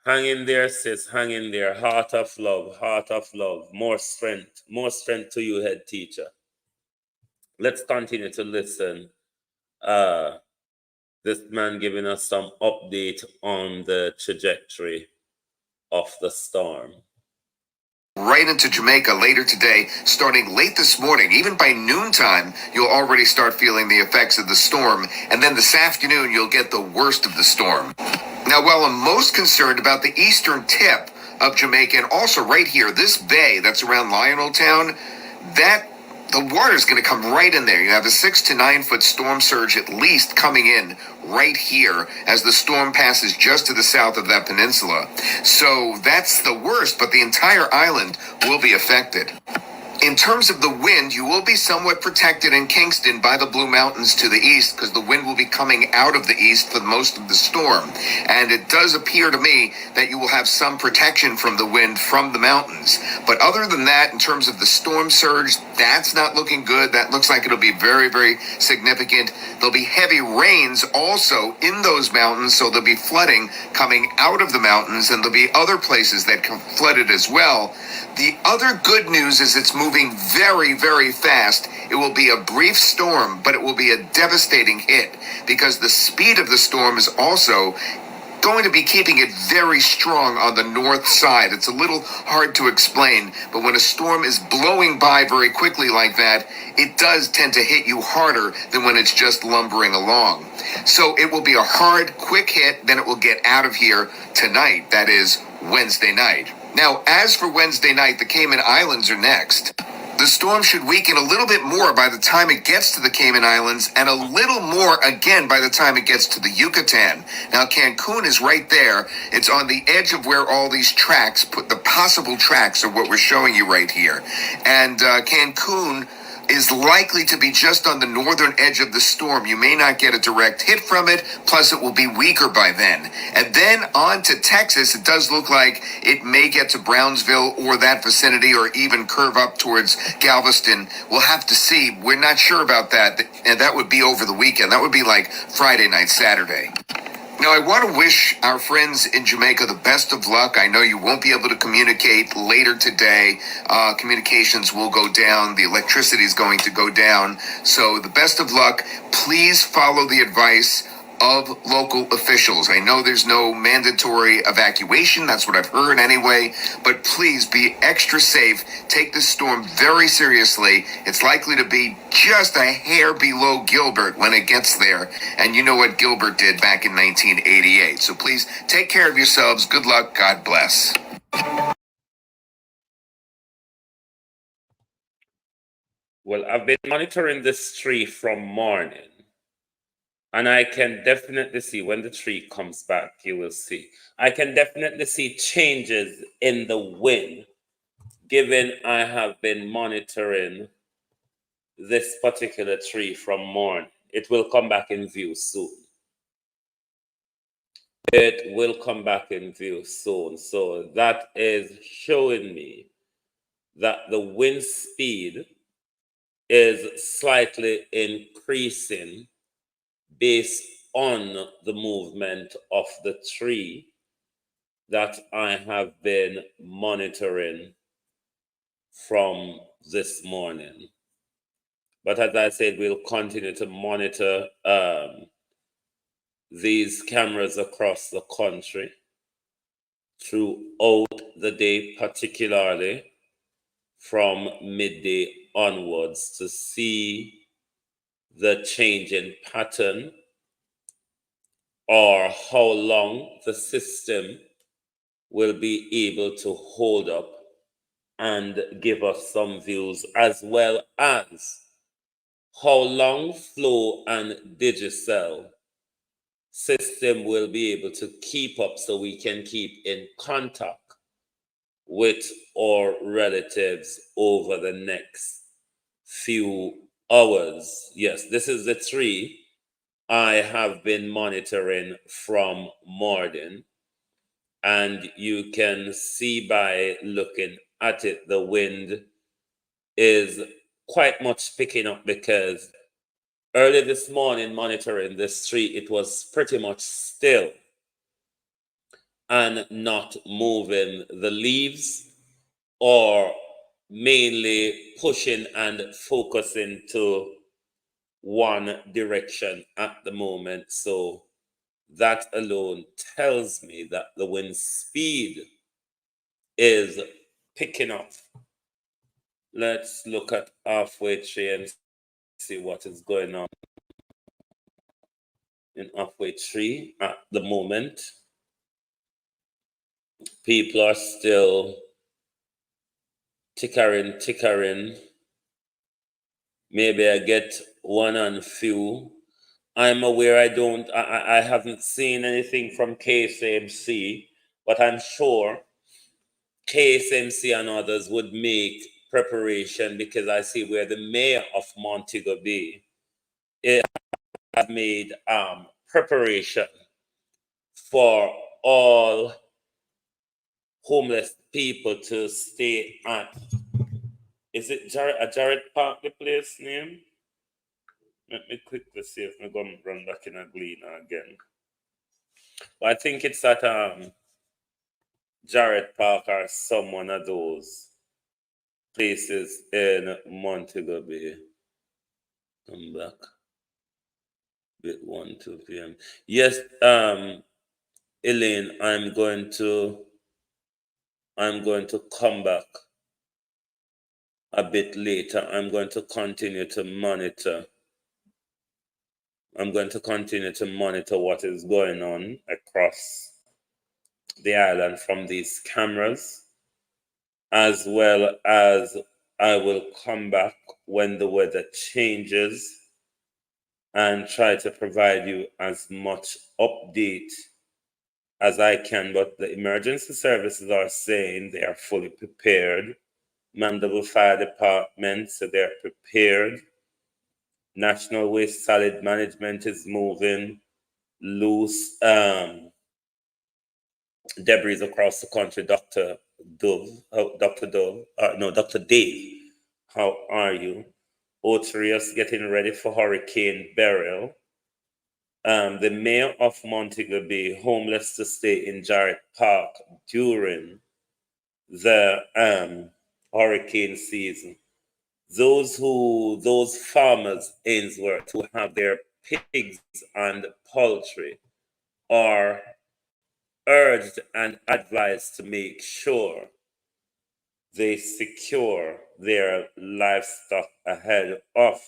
Hang in there, sis, hang in there. Heart of love, heart of love. More strength to you, head teacher. Let's continue to listen. This man giving us some update on the trajectory of the storm. Right into Jamaica later today, starting late this morning. Even by noontime, you'll already start feeling the effects of the storm. And then this afternoon, you'll get the worst of the storm. Now, while I'm most concerned about the eastern tip of Jamaica, and also right here, this bay that's around Lionel Town, the water's going to come right in there. You have a 6 to 9 foot storm surge at least coming in right here as the storm passes just to the south of that peninsula. So that's the worst, but the entire island will be affected. In terms of the wind, you will be somewhat protected in Kingston by the Blue Mountains to the east because the wind will be coming out of the east for most of the storm. And it does appear to me that you will have some protection from the wind from the mountains. But other than that, in terms of the storm surge, that's not looking good. That looks like it'll be very, very significant. There'll be heavy rains also in those mountains, so there'll be flooding coming out of the mountains, and there'll be other places that come flooded as well. The other good news is it's moving very, very fast. It will be a brief storm, but it will be a devastating hit because the speed of the storm is also going to be keeping it very strong on the north side. It's a little hard to explain, but when a storm is blowing by very quickly like that, it does tend to hit you harder than when it's just lumbering along. So it will be a hard, quick hit, then it will get out of here tonight, that is Wednesday night. Now, as for Wednesday night, the Cayman Islands are next. The storm should weaken a little bit more by the time it gets to the Cayman Islands and a little more again by the time it gets to the Yucatan. Now, Cancun is right there. It's on the edge of where all these tracks, the possible tracks are what we're showing you right here. And Cancun is likely to be just on the northern edge of the storm. You may not get a direct hit from it, plus it will be weaker by then. And then on to Texas, it does look like it may get to Brownsville or that vicinity or even curve up towards Galveston. We'll have to see. We're not sure about that. And that would be over the weekend. That would be like Friday night, Saturday. Now, I want to wish our friends in Jamaica the best of luck. I know you won't be able to communicate later today. Communications will go down. The electricity is going to go down. So the best of luck. Please follow the advice of local officials. I know there's no mandatory evacuation. That's what I've heard anyway. But please be extra safe. Take this storm very seriously. It's likely to be just a hair below Gilbert when it gets there. And you know what Gilbert did back in 1988. So please take care of yourselves. Good luck. God bless. Well, I've been monitoring this tree from morning. And I can definitely see when the tree comes back, you will see. I can definitely see changes in the wind, given I have been monitoring this particular tree from morning. It will come back in view soon. It will come back in view soon. So that is showing me that the wind speed is slightly increasing based on the movement of the tree that I have been monitoring from this morning. But as I said, we'll continue to monitor these cameras across the country throughout the day, particularly from midday onwards, to see the change in pattern or how long the system will be able to hold up and give us some views, as well as how long flow and Digicel system will be able to keep up so we can keep in contact with our relatives over the next few hours. Yes, this is the tree I have been monitoring from morning, and you can see by looking at it, the wind is quite much picking up, because early this morning monitoring this tree, it was pretty much still and not moving the leaves or mainly pushing and focusing to one direction at the moment. So that alone tells me that the wind speed is picking up. Let's look at halfway tree and see what is going on in halfway tree at the moment. People are still tickering. Maybe I get one and few I'm aware I haven't seen anything from KSMC, but I'm sure KSMC and others would make preparation, because I see where the mayor of Montego Bay has made preparation for all homeless people to stay at. Is it Jared Park, the place name? Let me quickly see if I'm going to run back in a Gleaner again. But I think it's at Jared Park or some one of those places in Montego Bay. Come back. Bit 1-2 p.m. Yes, Elaine, I'm going to come back a bit later. I'm going to continue to monitor. I'm going to continue to monitor what is going on across the island from these cameras, as well as I will come back when the weather changes and try to provide you as much update as I can. But the emergency services are saying they are fully prepared. Mandeville Fire Department, so they're prepared. National Waste Solid Management is moving loose debris across the country. Dr. Dave, how are you? Oterius getting ready for Hurricane Beryl. The mayor of Montego Bay, homeless to stay in Jarrett Park during the hurricane season. Those farmers, Ainsworth, who have their pigs and poultry are urged and advised to make sure they secure their livestock ahead of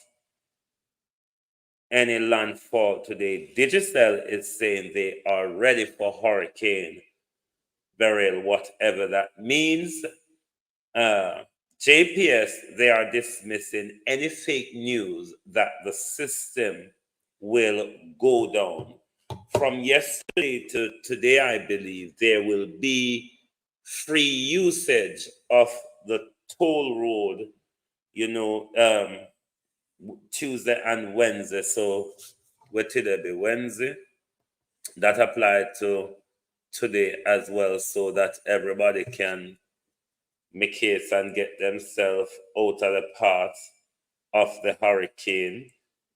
any landfall today. Digicel is saying they are ready for Hurricane Beryl, whatever that means. JPS, they are dismissing any fake news that the system will go down. From yesterday to today, I believe there will be free usage of the toll road, Tuesday and Wednesday. So what today be Wednesday? That applied to today as well, so that everybody can make haste and get themselves out of the path of the hurricane.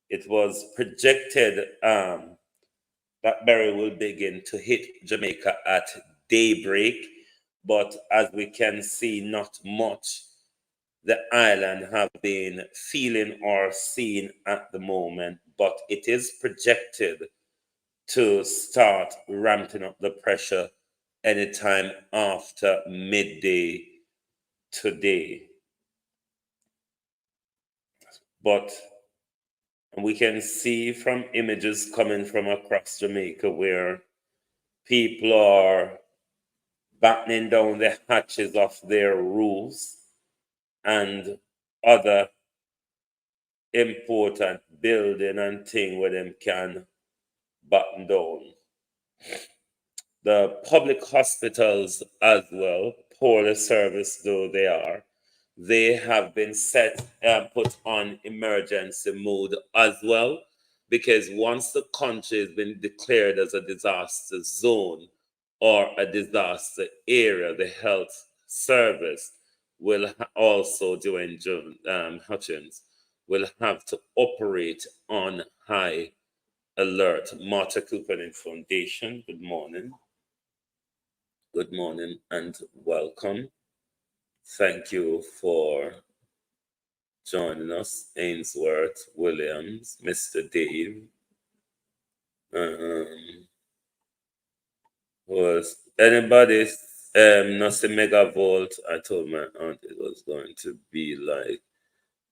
It was projected that Beryl will begin to hit Jamaica at daybreak, but as we can see, not much the island have been feeling or seeing at the moment, but it is projected to start ramping up the pressure anytime after midday today. But we can see from images coming from across Jamaica where people are battening down the hatches of their roofs and other important building and thing where them can batten down. The public hospitals as well, poorly serviced though they have been put on emergency mode as well, because once the country has been declared as a disaster zone or a disaster area, the health service will also, during Hutchins, will have to operate on high alert. Marta Cooper Foundation, good morning. Good morning and welcome. Thank you for joining us, Ainsworth Williams, Mr. Dave. Was anybody not say megavolt? I told my aunt it was going to be like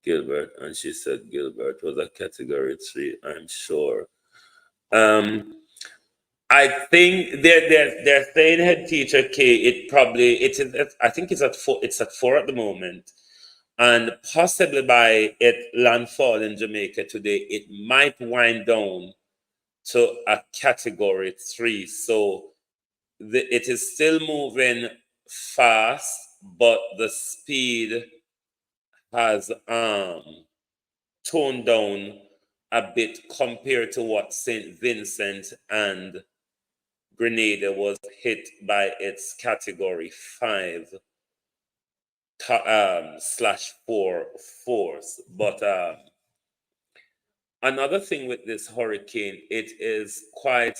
Gilbert, and she said Gilbert was a category 3, I'm sure. I think they're saying head teacher K. I think it's at 4. It's at 4 at the moment, and possibly by it landfall in Jamaica today, it might wind down to a category 3. So it is still moving fast, but the speed has toned down a bit compared to what St. Vincent and Grenada was hit by its category 5 /4 force. But another thing with this hurricane, it is quite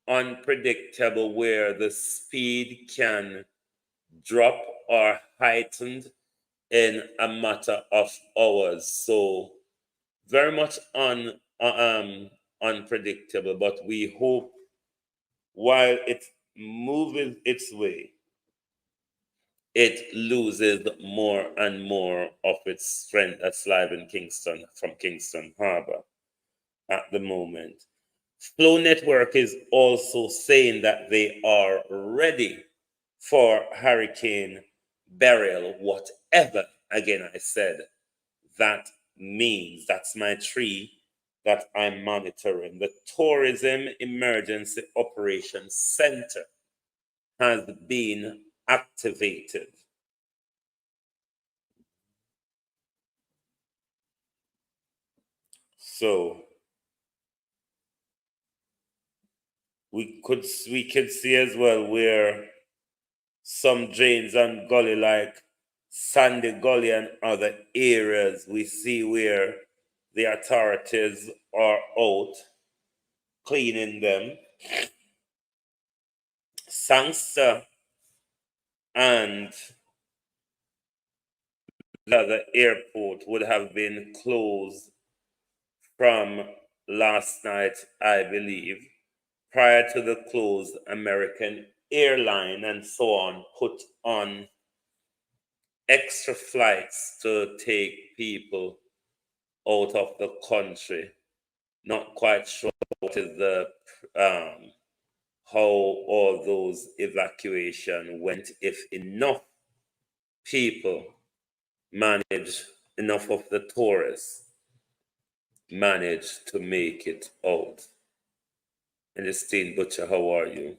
unpredictable where the speed can drop or heightened in a matter of hours. So very much unpredictable, but we hope while it moves its way, it loses more and more of its strength that's live in Kingston from Kingston Harbor at the moment. Flow Network is also saying that they are ready for Hurricane Beryl, whatever, again, I said, that means. That's my tree that I'm monitoring. The Tourism Emergency Operations Center has been activated. So we could see as well where some drains and gully like Sandy Gully and other areas, we see where the authorities are out cleaning them. Sangster and the other airport would have been closed from last night, I believe. Prior to the close, American airline and so on put on extra flights to take people out of the country. Not quite sure what is the how all those evacuation went, if enough people managed, enough of the tourists managed to make it out. And Ernestine Butcher, how are you?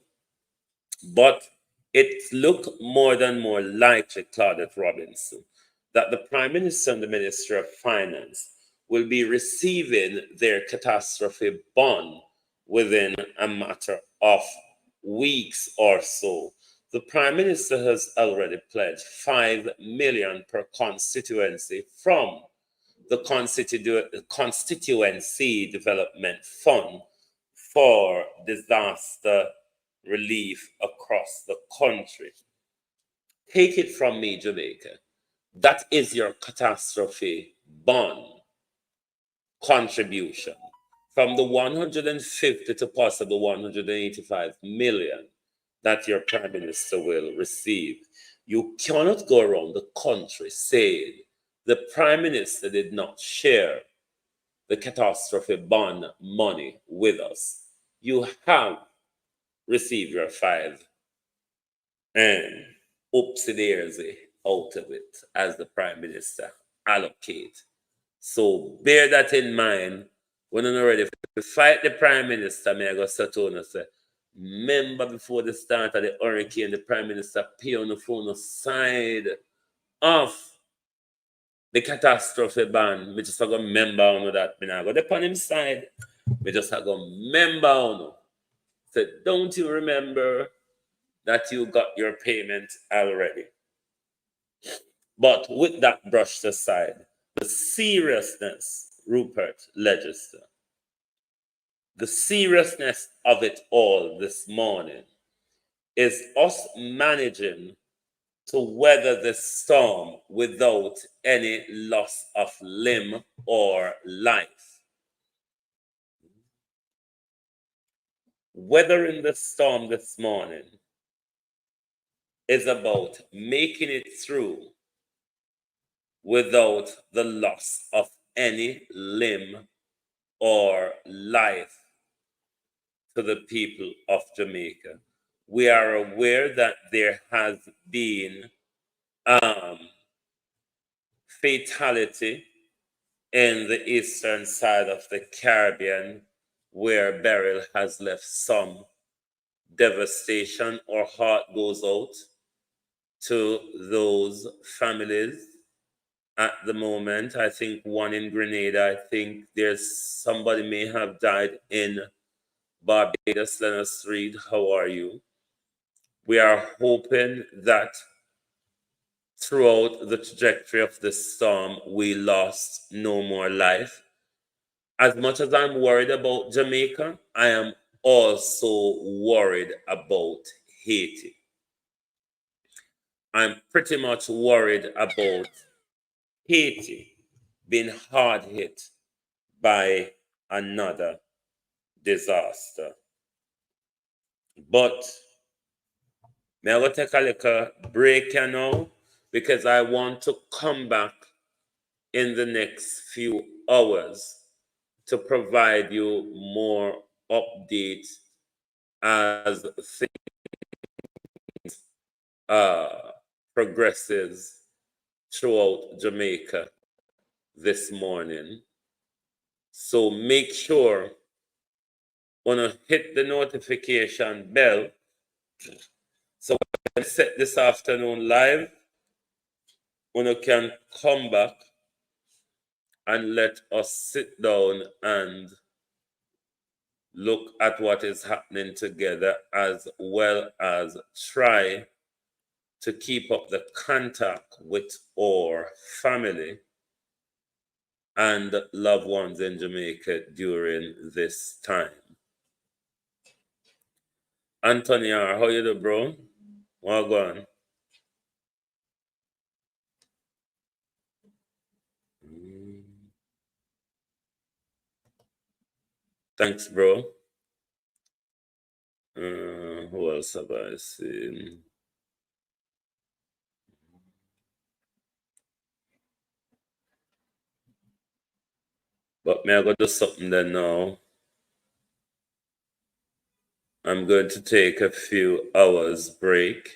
But it looked more than more likely, Claudette Robinson, that the Prime Minister and the Minister of Finance will be receiving their catastrophe bond within a matter of weeks or so. The Prime Minister has already pledged $5 million per constituency from the Constituency Development Fund for disaster relief across the country. Take it from me, Jamaica. That is your catastrophe bond contribution from the 150 to possible 185 million that your Prime Minister will receive. You cannot go around the country saying the Prime Minister did not share the catastrophe bond money with us. You have received your 5 and oopsie daisy out of it as the Prime Minister allocate. So bear that in mind when I'm ready to fight the Prime Minister. May I go say to you, say, remember before the start of the hurricane, the Prime Minister pay on the phone side of the catastrophe ban. Me just go remember on that. Me not go upon him side. Me just go remember on. So don't you remember that you got your payment already? But with that brushed aside, the seriousness, Rupert Legister, the seriousness of it all this morning is us managing to weather the storm without any loss of limb or life. Weathering the storm this morning is about making it through without the loss of any limb or life to the people of Jamaica. We are aware that there has been fatality in the eastern side of the Caribbean where Beryl has left some devastation. Our heart goes out to those families at the moment. I think one in Grenada. I think there's somebody may have died in Barbados. Lennox Reed, how are you? We are hoping that throughout the trajectory of the storm, we lost no more life. As much as I'm worried about Jamaica, I am also worried about Haiti. I'm pretty much worried about Haiti being hard hit by another disaster. But may I go take a little break now, because I want to come back in the next few hours to provide you more updates as things progresses throughout Jamaica this morning. So make sure to hit the notification bell. So when I set this afternoon live, you can come back and let us sit down and look at what is happening together, as well as try to keep up the contact with our family and loved ones in Jamaica during this time. Anthony, how you doing, bro? Well, go on. Thanks, bro. Who else have I seen? But may I go do something then now? I'm going to take a few hours break,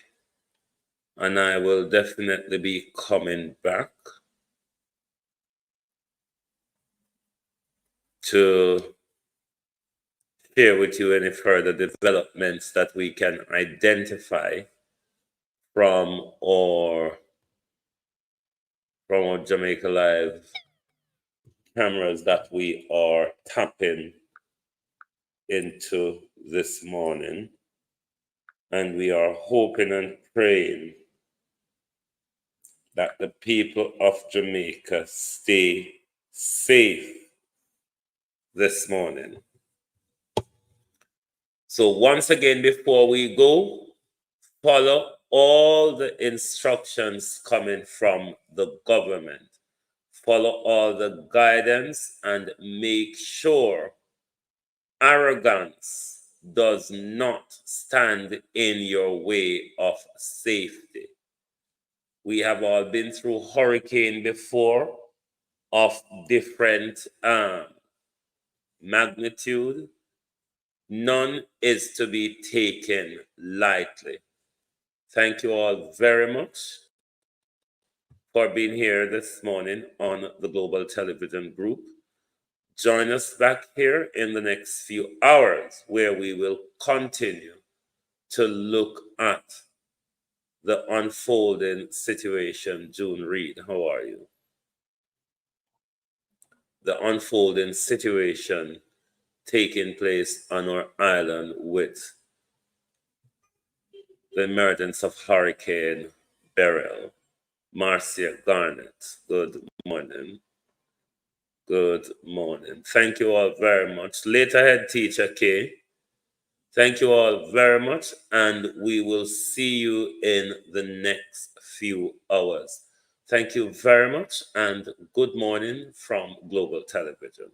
and I will definitely be coming back to share with you any further developments that we can identify from our Jamaica Live cameras that we are tapping into this morning. And we are hoping and praying that the people of Jamaica stay safe this morning. So once again, before we go, follow all the instructions coming from the government. Follow all the guidance and make sure arrogance does not stand in your way of safety. We have all been through hurricane before of different magnitude. None is to be taken lightly. Thank you all very much for being here this morning on the Global Television Group. Join us back here in the next few hours, where we will continue to look at the unfolding situation. June Reed, how are you? The unfolding situation taking place on our island with the emergence of Hurricane Beryl. Marcia Garnett, good morning. Good morning. Thank you all very much. Later ahead, Teacher K. Thank you all very much, and we will see you in the next few hours. Thank you very much, and good morning from Global Television.